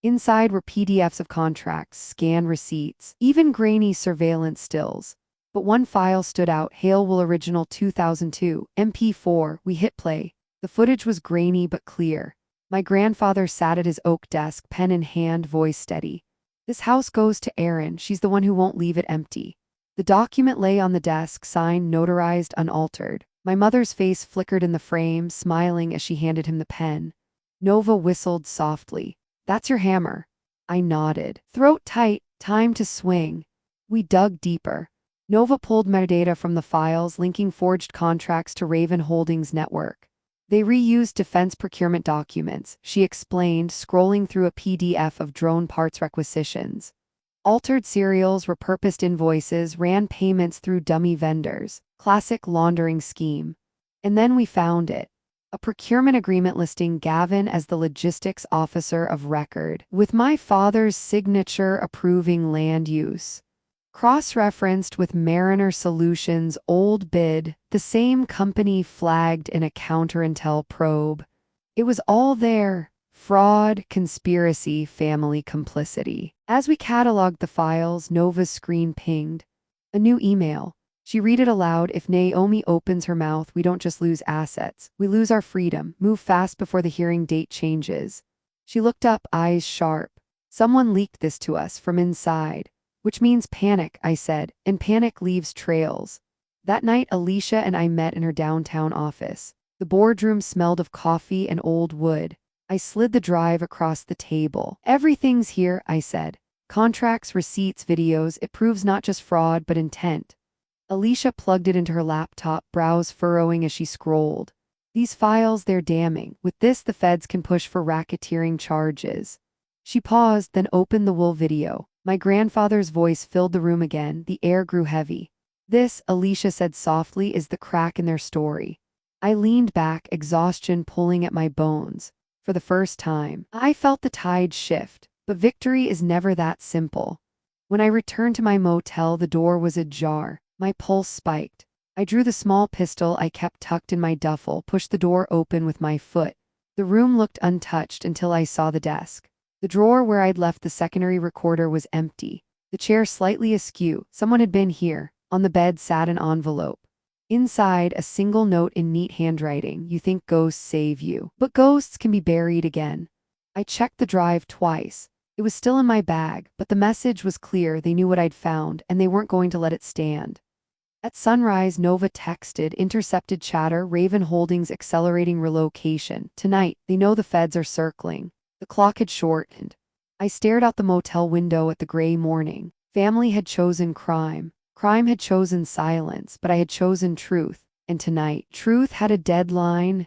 Inside were PDFs of contracts, scanned receipts, even grainy surveillance stills. But one file stood out: Hale Will Original 2002, MP4. We hit play. The footage was grainy but clear. My grandfather sat at his oak desk, pen in hand, voice steady. This house goes to Erin. She's the one who won't leave it empty. The document lay on the desk, signed, notarized, unaltered. My mother's face flickered in the frame, smiling as she handed him the pen. Nova whistled softly. That's your hammer. I nodded. Throat tight, time to swing. We dug deeper. Nova pulled metadata from the files, linking forged contracts to Raven Holdings' network. They reused defense procurement documents, she explained, scrolling through a PDF of drone parts requisitions. Altered serials, repurposed invoices, ran payments through dummy vendors. Classic laundering scheme. And then we found it. A procurement agreement listing Gavin as the logistics officer of record, with my father's signature approving land use. Cross-referenced with Mariner Solutions' old bid, the same company flagged in a counterintel probe. It was all there. Fraud, conspiracy, family complicity. As we cataloged the files, Nova's screen pinged. A new email. She read it aloud. If Naomi opens her mouth, we don't just lose assets. We lose our freedom. Move fast before the hearing date changes. She looked up, eyes sharp. Someone leaked this to us from inside. Which means panic, I said, and panic leaves trails. That night, Alicia and I met in her downtown office. The boardroom smelled of coffee and old wood. I slid the drive across the table. Everything's here, I said. Contracts, receipts, videos. It proves not just fraud, but intent. Alicia plugged it into her laptop, brows furrowing as she scrolled. These files, they're damning. With this, the feds can push for racketeering charges. She paused, then opened the wool video. My grandfather's voice filled the room again. The air grew heavy. This, Alicia said softly, is the crack in their story. I leaned back, exhaustion pulling at my bones. For the first time, I felt the tide shift. But victory is never that simple. When I returned to my motel, the door was ajar. My pulse spiked. I drew the small pistol I kept tucked in my duffel, pushed the door open with my foot. The room looked untouched until I saw the desk. The drawer where I'd left the secondary recorder was empty. The chair slightly askew. Someone had been here. On the bed sat an envelope. Inside, a single note in neat handwriting. You think ghosts save you. But ghosts can be buried again. I checked the drive twice. It It was still in my bag, but the message was clear. They knew what I'd found, and they weren't going to let it stand. At sunrise, Nova texted, intercepted chatter, Raven Holdings accelerating relocation. Tonight, they know the feds are circling. The clock had shortened. I stared out the motel window at the gray morning. Family had chosen crime. Crime had chosen silence, but I had chosen truth. And tonight, truth had a deadline.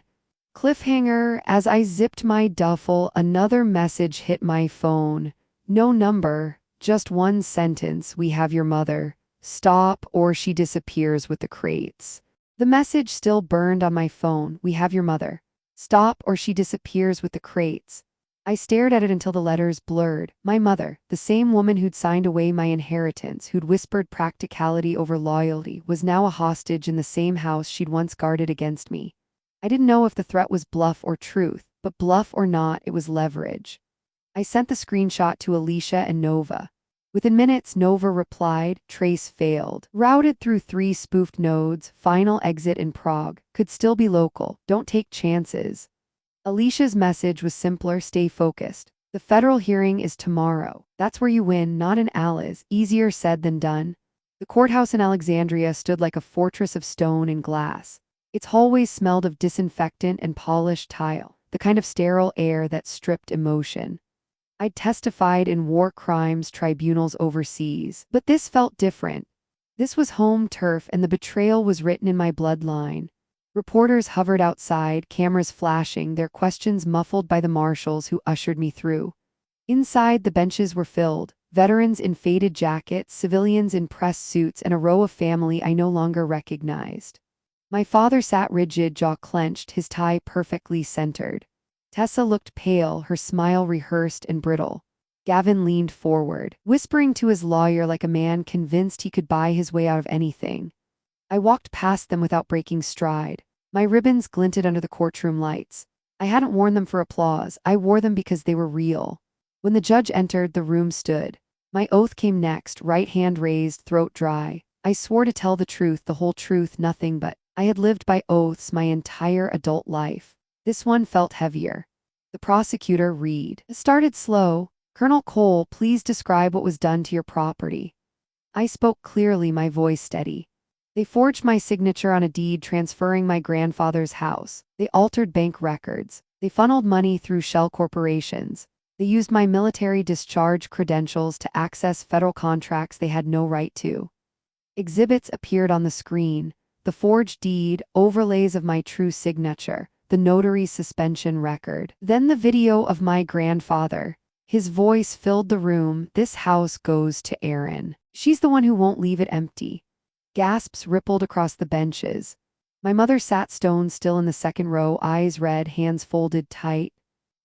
Cliffhanger. As I zipped my duffel, another message hit my phone. No number, just one sentence. We have your mother. Stop or she disappears with the crates. The message still burned on my phone. We have your mother. Stop or she disappears with the crates. I stared at it until the letters blurred. My mother, the same woman who'd signed away my inheritance, who'd whispered practicality over loyalty, was now a hostage in the same house she'd once guarded against me. I didn't know if the threat was bluff or truth, but bluff or not, it was leverage. I sent the screenshot to Alicia and Nova. Within minutes, Nova replied, trace failed. Routed through 3 spoofed nodes, final exit in Prague. Could still be local. Don't take chances. Alicia's message was simpler, stay focused. The federal hearing is tomorrow. That's where you win, not in Alice. Easier said than done. The courthouse in Alexandria stood like a fortress of stone and glass. Its hallways smelled of disinfectant and polished tile, the kind of sterile air that stripped emotion. I'd testified in war crimes tribunals overseas, but this felt different. This was home turf, and the betrayal was written in my bloodline. Reporters hovered outside, cameras flashing, their questions muffled by the marshals who ushered me through. Inside, the benches were filled, veterans in faded jackets, civilians in press suits, and a row of family I no longer recognized. My father sat rigid, jaw clenched, his tie perfectly centered. Tessa looked pale, her smile rehearsed and brittle. Gavin leaned forward, whispering to his lawyer like a man convinced he could buy his way out of anything. I walked past them without breaking stride. My ribbons glinted under the courtroom lights. I hadn't worn them for applause, I wore them because they were real. When the judge entered, the room stood. My oath came next, right hand raised, throat dry. I swore to tell the truth, the whole truth, nothing but. I had lived by oaths my entire adult life. This one felt heavier. The prosecutor, Reed, started slow. Colonel Cole, please describe what was done to your property. I spoke clearly, my voice steady. They forged my signature on a deed transferring my grandfather's house. They altered bank records. They funneled money through shell corporations. They used my military discharge credentials to access federal contracts they had no right to. Exhibits appeared on the screen. The forged deed, overlays of my true signature, the notary's suspension record. Then the video of my grandfather. His voice filled the room. This house goes to Erin. She's the one who won't leave it empty. Gasps rippled across the benches. My mother sat stone still in the second row, eyes red, hands folded tight.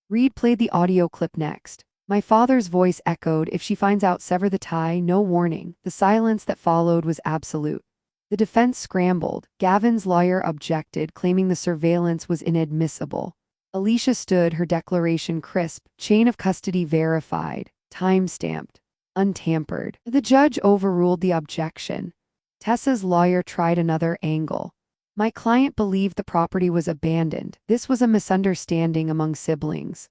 Reed played the audio clip next. My father's voice echoed, if she finds out, sever the tie, no warning. The silence that followed was absolute. The defense scrambled. Gavin's lawyer objected, claiming the surveillance was inadmissible. Alicia stood, her declaration crisp, chain of custody verified, time-stamped, untampered. The judge overruled the objection. Tessa's lawyer tried another angle. My client believed the property was abandoned. This was a misunderstanding among siblings.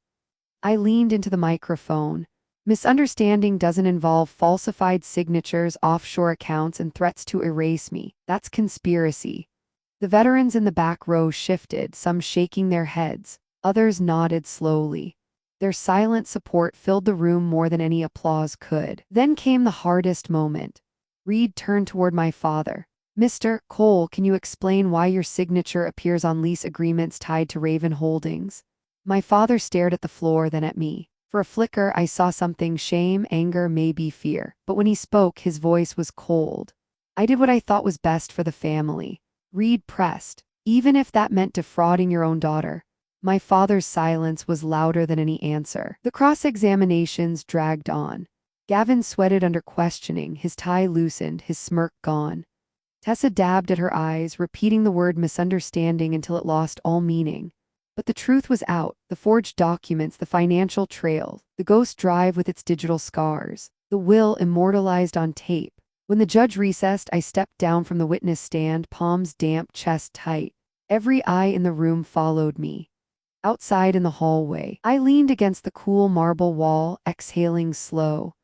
I leaned into the microphone. Misunderstanding doesn't involve falsified signatures, offshore accounts, and threats to erase me. That's conspiracy. The veterans in the back row shifted, some shaking their heads, others nodded slowly. Their silent support filled the room more than any applause could. Then came the hardest moment. Reed turned toward my father. Mr. Cole, can you explain why your signature appears on lease agreements tied to Raven Holdings? My father stared at the floor, then at me. For a flicker, I saw something, shame, anger, maybe fear. But when he spoke, his voice was cold. I did what I thought was best for the family. Reed pressed. Even if that meant defrauding your own daughter. My father's silence was louder than any answer. The cross-examinations dragged on. Gavin sweated under questioning, his tie loosened, his smirk gone. Tessa dabbed at her eyes, repeating the word misunderstanding until it lost all meaning. But the truth was out, the forged documents, the financial trail, the ghost drive with its digital scars, the will immortalized on tape. When the judge recessed, I stepped down from the witness stand, palms damp, chest tight. Every eye in the room followed me. Outside in the hallway, I leaned against the cool marble wall, exhaling slow.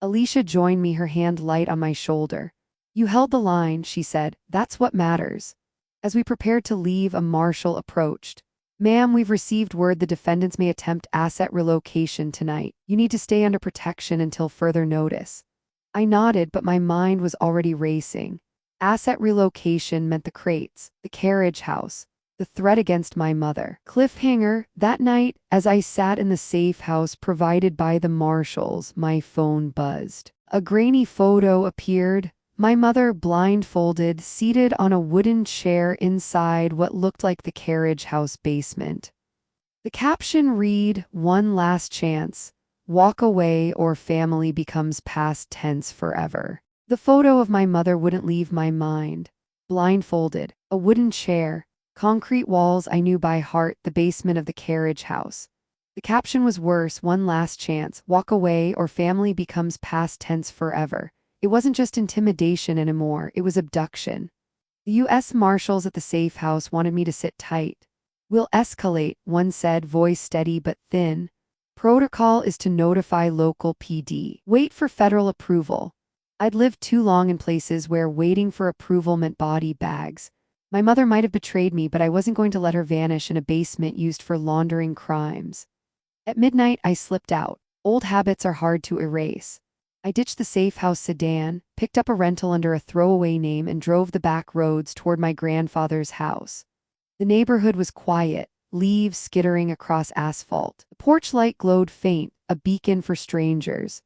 Alicia joined me, her hand light on my shoulder. "You held the line," she said. "That's what matters." As we prepared to leave, a marshal approached. "Ma'am, we've received word the defendants may attempt asset relocation tonight. You need to stay under protection until further notice." I nodded, but my mind was already racing. Asset relocation meant the crates, the carriage house, the threat against my mother. Cliffhanger, that night, as I sat in the safe house provided by the marshals, my phone buzzed. A grainy photo appeared. My mother, blindfolded, seated on a wooden chair inside what looked like the carriage house basement. The caption read, "One last chance. Walk away or family becomes past tense forever." The photo of my mother wouldn't leave my mind. Blindfolded, a wooden chair, concrete walls I knew by heart, the basement of the carriage house. The caption was worse, "One last chance. Walk away or family becomes past tense forever." It wasn't just intimidation anymore, it was abduction. The U.S. Marshals at the safe house wanted me to sit tight. "We'll escalate," one said, voice steady but thin. "Protocol is to notify local PD. Wait for federal approval." I'd lived too long in places where waiting for approval meant body bags. My mother might have betrayed me, but I wasn't going to let her vanish in a basement used for laundering crimes. At midnight, I slipped out. Old habits are hard to erase. I ditched the safe house sedan, picked up a rental under a throwaway name, and drove the back roads toward my grandfather's house. The neighborhood was quiet, leaves skittering across asphalt. The porch light glowed faint, a beacon for strangers.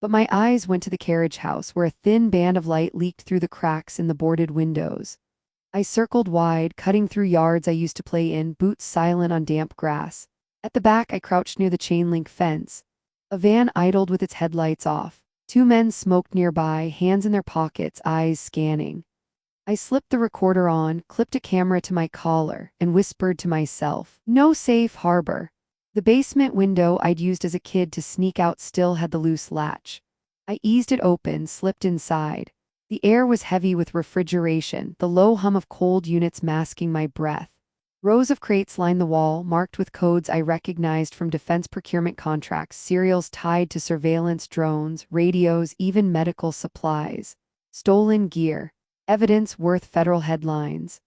But my eyes went to the carriage house, where a thin band of light leaked through the cracks in the boarded windows. I circled wide, cutting through yards I used to play in, boots silent on damp grass. At the back, I crouched near the chain-link fence. A van idled with its headlights off. Two men smoked nearby, hands in their pockets, eyes scanning. I slipped the recorder on, clipped a camera to my collar, and whispered to myself, "No safe harbor." The basement window I'd used as a kid to sneak out still had the loose latch. I eased it open, slipped inside. The air was heavy with refrigeration, the low hum of cold units masking my breath. Rows of crates lined the wall, marked with codes I recognized from defense procurement contracts, serials tied to surveillance drones, radios, even medical supplies. Stolen gear. Evidence worth federal headlines.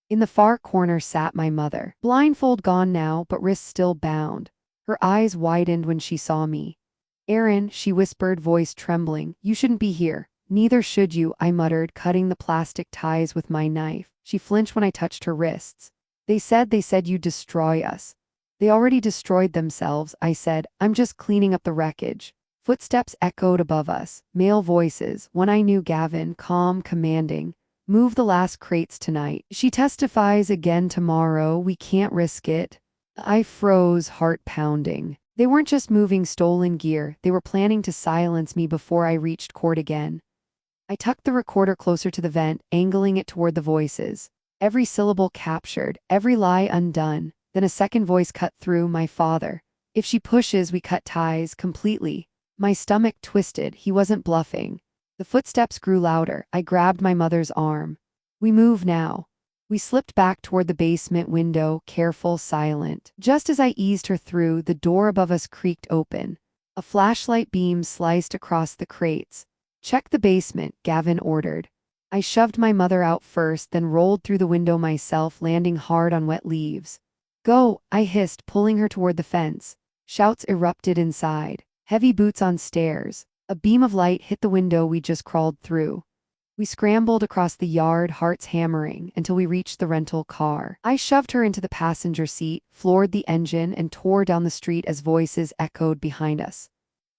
In the far corner sat my mother, blindfold gone now, but wrists still bound. Her eyes widened when she saw me. "Aaron," she whispered, voice trembling, "you shouldn't be here." "Neither should you," I muttered, cutting the plastic ties with my knife. She flinched when I touched her wrists. They said you'd destroy us." "They already destroyed themselves," I said. "I'm just cleaning up the wreckage." Footsteps echoed above us, male voices, one I knew, Gavin, calm, commanding. "Move the last crates tonight. She testifies again tomorrow. We can't risk it." I froze, heart pounding. They weren't just moving stolen gear, they were planning to silence me before I reached court again. I tucked the recorder closer to the vent, angling it toward the voices. Every syllable captured, every lie undone. Then a second voice cut through, my father. "If she pushes, we cut ties completely." My stomach twisted, he wasn't bluffing. The footsteps grew louder. I grabbed my mother's arm. "We move now." We slipped back toward the basement window, careful, silent. Just as I eased her through, the door above us creaked open. A flashlight beam sliced across the crates. "Check the basement," Gavin ordered. I shoved my mother out first, then rolled through the window myself, landing hard on wet leaves. "Go," I hissed, pulling her toward the fence. Shouts erupted inside. Heavy boots on stairs. A beam of light hit the window we just crawled through. We scrambled across the yard, hearts hammering, until we reached the rental car. I shoved her into the passenger seat, floored the engine, and tore down the street as voices echoed behind us.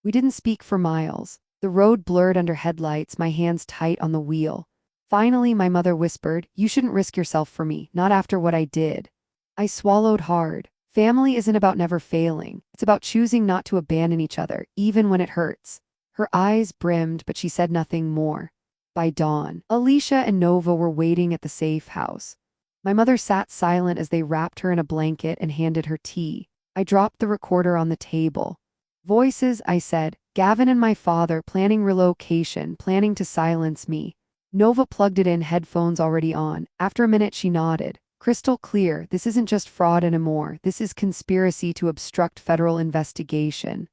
We didn't speak for miles. The road blurred under headlights, my hands tight on the wheel. Finally, my mother whispered, "You shouldn't risk yourself for me, not after what I did." I swallowed hard. Family isn't about never failing. It's about choosing not to abandon each other, even when it hurts. Her eyes brimmed, but she said nothing more. By dawn, Alicia and Nova were waiting at the safe house. My mother sat silent as they wrapped her in a blanket and handed her tea. I dropped the recorder on the table. "Voices," I said. "Gavin and my father, planning relocation, planning to silence me." Nova plugged it in, headphones already on. After a minute, she nodded. Crystal clear, this isn't just fraud anymore. This is conspiracy to obstruct federal investigation.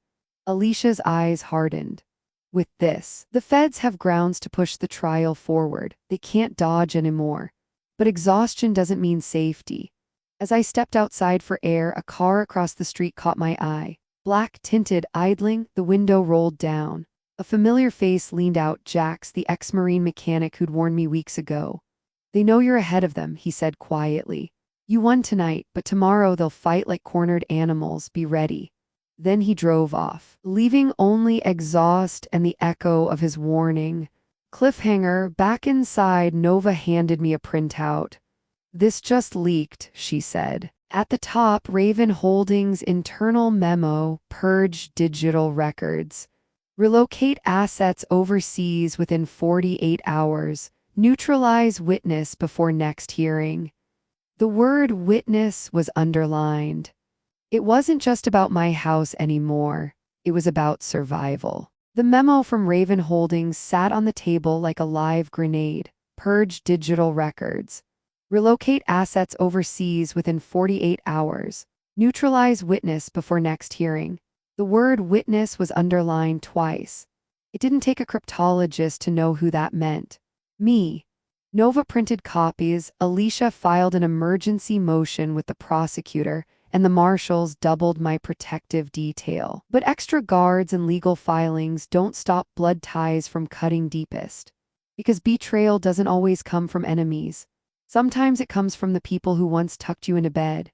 Alicia's eyes hardened. With this, the feds have grounds to push the trial forward. They can't dodge anymore. But exhaustion doesn't mean safety. As I stepped outside for air, a car across the street caught my eye. Black tinted, idling, the window rolled down. A familiar face leaned out, Jax, the ex-Marine mechanic who'd warned me weeks ago. They know you're ahead of them, he said quietly. You won tonight, but tomorrow they'll fight like cornered animals. Be ready. Then he drove off, leaving only exhaust and the echo of his warning. Cliffhanger, back inside, Nova handed me a printout. This just leaked, she said. At the top, Raven Holdings internal memo, purge digital records. Relocate assets overseas within 48 hours. Neutralize witness before next hearing. The word witness was underlined. It wasn't just about my house anymore. It was about survival. The memo from Raven Holdings sat on the table like a live grenade. Purge digital records. Relocate assets overseas within 48 hours. Neutralize witness before next hearing. The word witness was underlined twice. It didn't take a cryptologist to know who that meant. Me. Nova printed copies, Alicia filed an emergency motion with the prosecutor, and the marshals doubled my protective detail. But extra guards and legal filings don't stop blood ties from cutting deepest. Because betrayal doesn't always come from enemies. Sometimes it comes from the people who once tucked you into bed.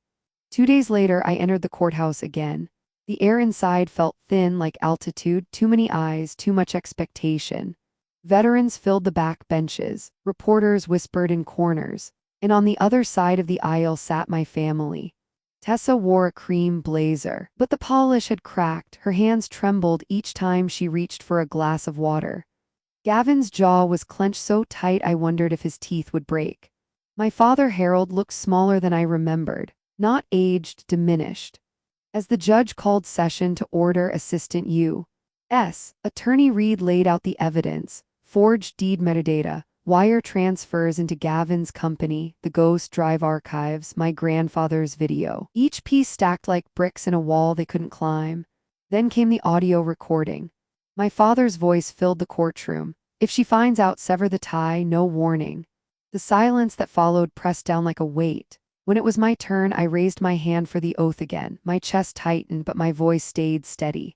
2 days later, I entered the courthouse again. The air inside felt thin like altitude, too many eyes, too much expectation. Veterans filled the back benches, reporters whispered in corners, and on the other side of the aisle sat my family. Tessa wore a cream blazer, but the polish had cracked, her hands trembled each time she reached for a glass of water. Gavin's jaw was clenched so tight I wondered if his teeth would break. My father Harold looked smaller than I remembered, not aged, diminished. As the judge called session to order, Assistant U.S. Attorney Reed laid out the evidence. Forged deed metadata, wire transfers into Gavin's company, the Ghost Drive archives, my grandfather's video. Each piece stacked like bricks in a wall they couldn't climb. Then came the audio recording. My father's voice filled the courtroom. If she finds out, sever the tie, no warning. The silence that followed pressed down like a weight. When it was my turn, I raised my hand for the oath again. My chest tightened, but my voice stayed steady.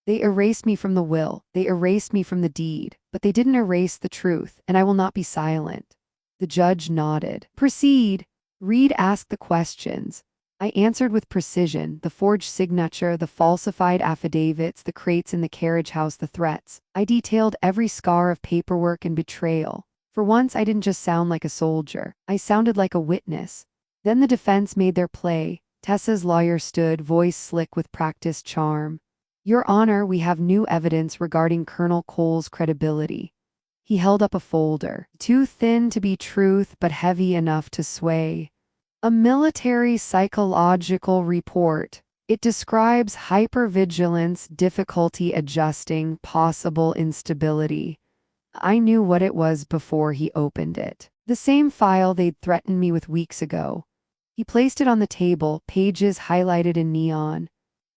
They erased me from the will, they erased me from the deed, but they didn't erase the truth, and I will not be silent. The judge nodded. Proceed. Reed asked the questions. I answered with precision, the forged signature, the falsified affidavits, the crates in the carriage house, the threats. I detailed every scar of paperwork and betrayal. For once, I didn't just sound like a soldier. I sounded like a witness. Then the defense made their play. Tessa's lawyer stood, voice slick with practiced charm. Your Honor, we have new evidence regarding Colonel Cole's credibility. He held up a folder, too thin to be truth but heavy enough to sway. A military psychological report. It describes hypervigilance, difficulty adjusting, possible instability. I knew what it was before he opened it. The same file they'd threatened me with weeks ago. He placed it on the table, pages highlighted in neon.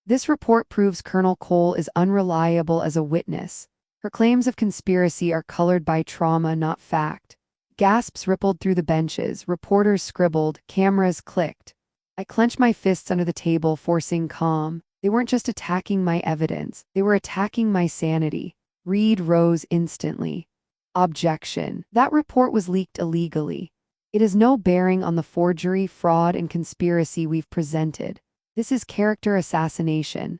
This report proves Colonel Cole is unreliable as a witness. Her claims of conspiracy are colored by trauma, not fact. Gasps rippled through the benches, reporters scribbled, cameras clicked. I clenched my fists under the table, forcing calm. They weren't just attacking my evidence, they were attacking my sanity. Reed rose instantly. Objection. That report was leaked illegally. It has no bearing on the forgery, fraud, and conspiracy we've presented. This is character assassination.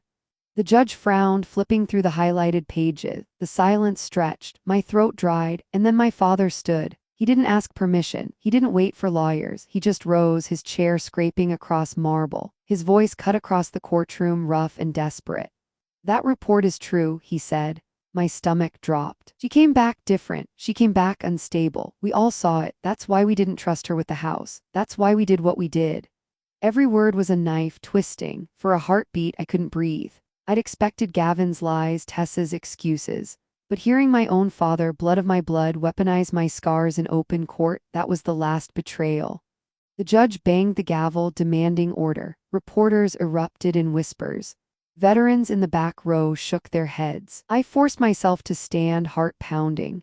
The judge frowned, flipping through the highlighted pages. The silence stretched, my throat dried, and then my father stood. He didn't ask permission. He didn't wait for lawyers. He just rose, his chair scraping across marble. His voice cut across the courtroom, rough and desperate. That report is true, he said. My stomach dropped. She came back different. She came back unstable. We all saw it. That's why we didn't trust her with the house. That's why we did what we did. Every word was a knife, twisting. For a heartbeat, I couldn't breathe. I'd expected Gavin's lies, Tessa's excuses. But hearing my own father, blood of my blood, weaponize my scars in open court, that was the last betrayal. The judge banged the gavel, demanding order. Reporters erupted in whispers. Veterans in the back row shook their heads. I forced myself to stand, heart pounding.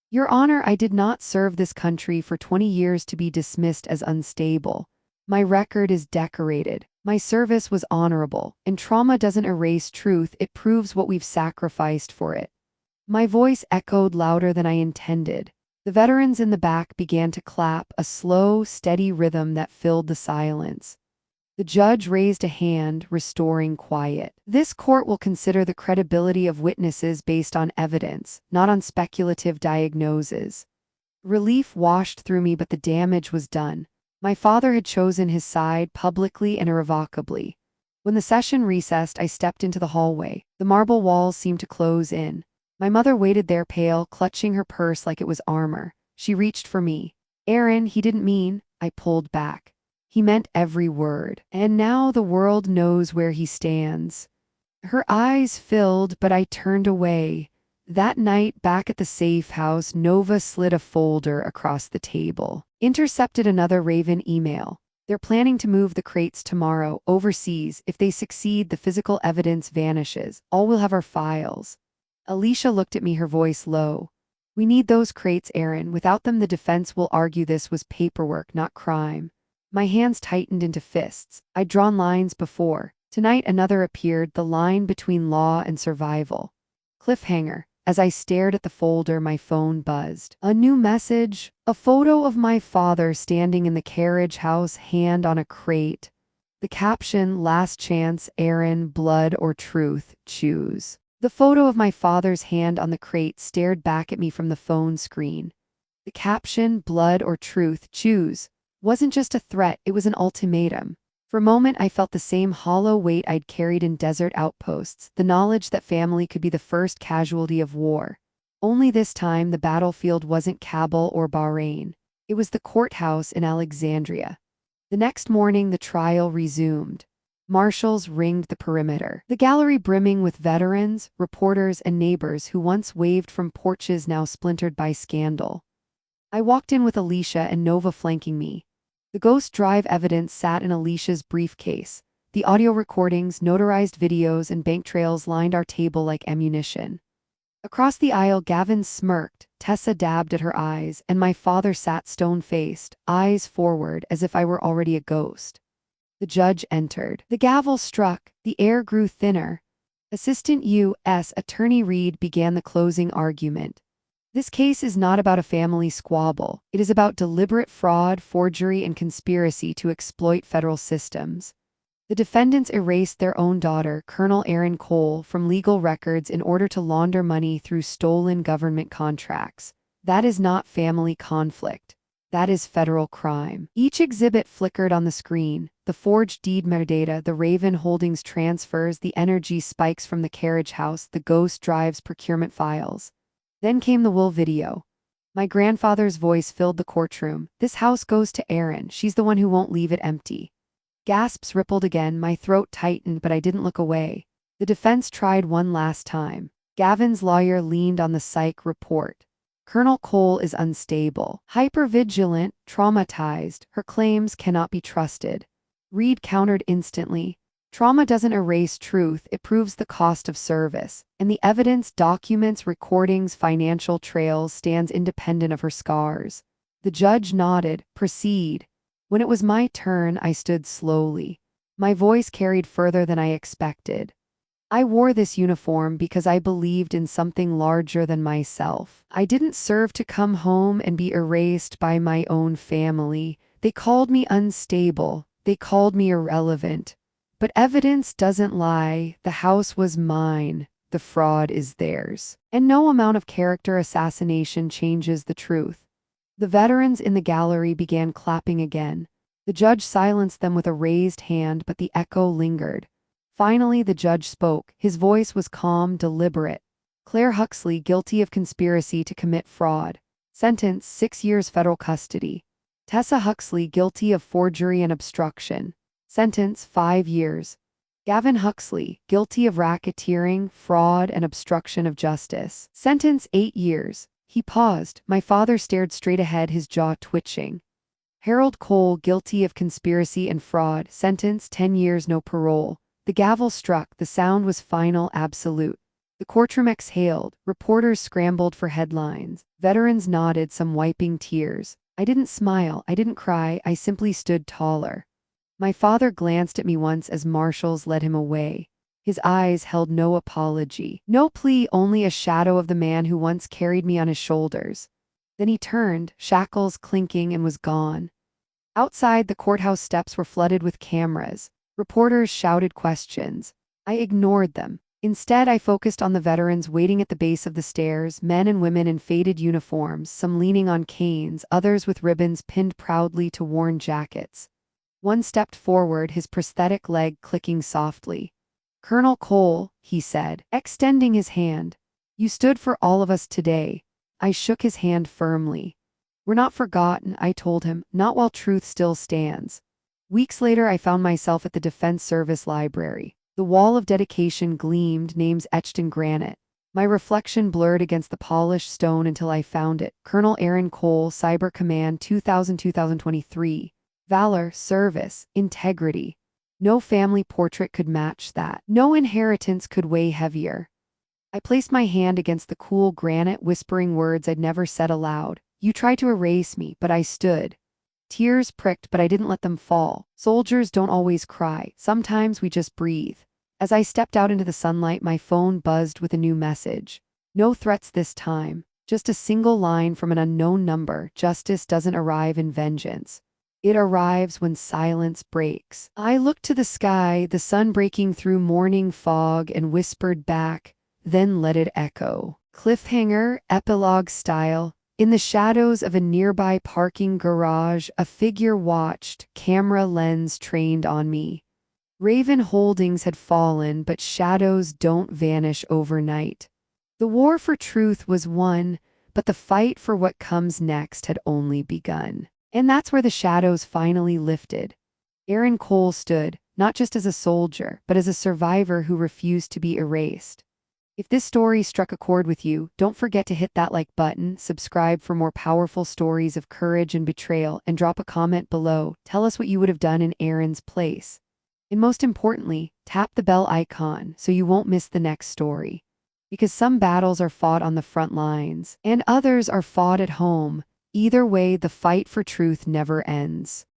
Your Honor, I did not serve this country for 20 years to be dismissed as unstable. My record is decorated. My service was honorable, and trauma doesn't erase truth, it proves what we've sacrificed for it. My voice echoed louder than I intended. The veterans in the back began to clap, a slow, steady rhythm that filled the silence. The judge raised a hand, restoring quiet. This court will consider the credibility of witnesses based on evidence, not on speculative diagnoses. Relief washed through me, but the damage was done. My father had chosen his side publicly and irrevocably. When the session recessed, I stepped into the hallway. The marble walls seemed to close in. My mother waited there, pale, clutching her purse like it was armor. She reached for me. Aaron, he didn't mean. I pulled back. He meant every word. And now the world knows where he stands. Her eyes filled, but I turned away. That night, back at the safe house, Nova slid a folder across the table. Intercepted another Raven email. They're planning to move the crates tomorrow, overseas. If they succeed, the physical evidence vanishes. All we'll have are files. Alicia looked at me, her voice low. We need those crates, Aaron. Without them, the defense will argue this was paperwork, not crime. My hands tightened into fists. I'd drawn lines before. Tonight another appeared, the line between law and survival. Cliffhanger. As I stared at the folder, my phone buzzed. A new message. A photo of my father standing in the carriage house, hand on a crate. The caption, last chance, Aaron, blood or truth, choose. The photo of my father's hand on the crate stared back at me from the phone screen. The caption, blood or truth, choose, wasn't just a threat, it was an ultimatum. For a moment, I felt the same hollow weight I'd carried in desert outposts, the knowledge that family could be the first casualty of war. Only this time, the battlefield wasn't Kabul or Bahrain. It was the courthouse in Alexandria. The next morning, the trial resumed. Marshals ringed the perimeter. The gallery brimming with veterans, reporters, and neighbors who once waved from porches now splintered by scandal. I walked in with Alicia and Nova flanking me. The ghost drive evidence sat in Alicia's briefcase. The audio recordings, notarized videos, and bank trails lined our table like ammunition. Across the aisle, Gavin smirked, Tessa dabbed at her eyes, and my father sat stone-faced, eyes forward as if I were already a ghost. The judge entered. The gavel struck. The air grew thinner. Assistant U.S. Attorney Reed began the closing argument. This case is not about a family squabble. It is about deliberate fraud, forgery, and conspiracy to exploit federal systems. The defendants erased their own daughter, Colonel Erin Cole, from legal records in order to launder money through stolen government contracts. That is not family conflict. That is federal crime. Each exhibit flickered on the screen. The forged deed metadata, the Raven Holdings transfers, the energy spikes from the carriage house, the ghost drives procurement files. Then came the will video. My grandfather's voice filled the courtroom. This house goes to Erin. She's the one who won't leave it empty. Gasps rippled again. My throat tightened, but I didn't look away. The defense tried one last time. Gavin's lawyer leaned on the psych report. Colonel Cole is unstable, hypervigilant, traumatized. Her claims cannot be trusted. Reed countered instantly. Trauma doesn't erase truth, it proves the cost of service. And the evidence, documents, recordings, financial trails stands independent of her scars. The judge nodded. Proceed. When it was my turn, I stood slowly. My voice carried further than I expected. I wore this uniform because I believed in something larger than myself. I didn't serve to come home and be erased by my own family. They called me unstable. They called me irrelevant. But evidence doesn't lie. The house was mine. The fraud is theirs. And no amount of character assassination changes the truth. The veterans in the gallery began clapping again. The judge silenced them with a raised hand, but the echo lingered. Finally, the judge spoke. His voice was calm, deliberate. Claire Huxley, guilty of conspiracy to commit fraud. Sentence, 6 years federal custody. Tessa Huxley, guilty of forgery and obstruction. Sentence, 5 years. Gavin Huxley, guilty of racketeering, fraud, and obstruction of justice. Sentence, 8 years. He paused. My father stared straight ahead, his jaw twitching. Harold Cole, guilty of conspiracy and fraud, sentenced 10 years, no parole. The gavel struck, the sound was final, absolute. The courtroom exhaled, reporters scrambled for headlines, veterans nodded, some wiping tears. I didn't smile, I didn't cry, I simply stood taller. My father glanced at me once as marshals led him away. His eyes held no apology, no plea, only a shadow of the man who once carried me on his shoulders. Then he turned, shackles clinking, and was gone. Outside, the courthouse steps were flooded with cameras. Reporters shouted questions. I ignored them. Instead, I focused on the veterans waiting at the base of the stairs, men and women in faded uniforms, some leaning on canes, others with ribbons pinned proudly to worn jackets. One stepped forward, his prosthetic leg clicking softly. "Colonel Cole," he said, extending his hand. "You stood for all of us today." I shook his hand firmly. "We're not forgotten," I told him, "not while truth still stands." Weeks later, I found myself at the Defense Service Library. The wall of dedication gleamed, names etched in granite. My reflection blurred against the polished stone until I found it. Colonel Aaron Cole, Cyber Command 2000-2023. Valor, service, integrity. No family portrait could match that. No inheritance could weigh heavier. I placed my hand against the cool granite, whispering words I'd never said aloud. You tried to erase me, but I stood. Tears pricked, but I didn't let them fall. Soldiers don't always cry. Sometimes we just breathe. As I stepped out into the sunlight, my phone buzzed with a new message. No threats this time. Just a single line from an unknown number. Justice doesn't arrive in vengeance. It arrives when silence breaks. I looked to the sky, the sun breaking through morning fog, and whispered back, then let it echo. Cliffhanger, epilogue style. In the shadows of a nearby parking garage, a figure watched, camera lens trained on me. Raven Holdings had fallen, but shadows don't vanish overnight. The war for truth was won, but the fight for what comes next had only begun. And that's where the shadows finally lifted. Aaron Cole stood, not just as a soldier, but as a survivor who refused to be erased. If this story struck a chord with you, don't forget to hit that like button, subscribe for more powerful stories of courage and betrayal, and drop a comment below. Tell us what you would have done in Aaron's place. And most importantly, tap the bell icon so you won't miss the next story. Because some battles are fought on the front lines, and others are fought at home. Either way, the fight for truth never ends.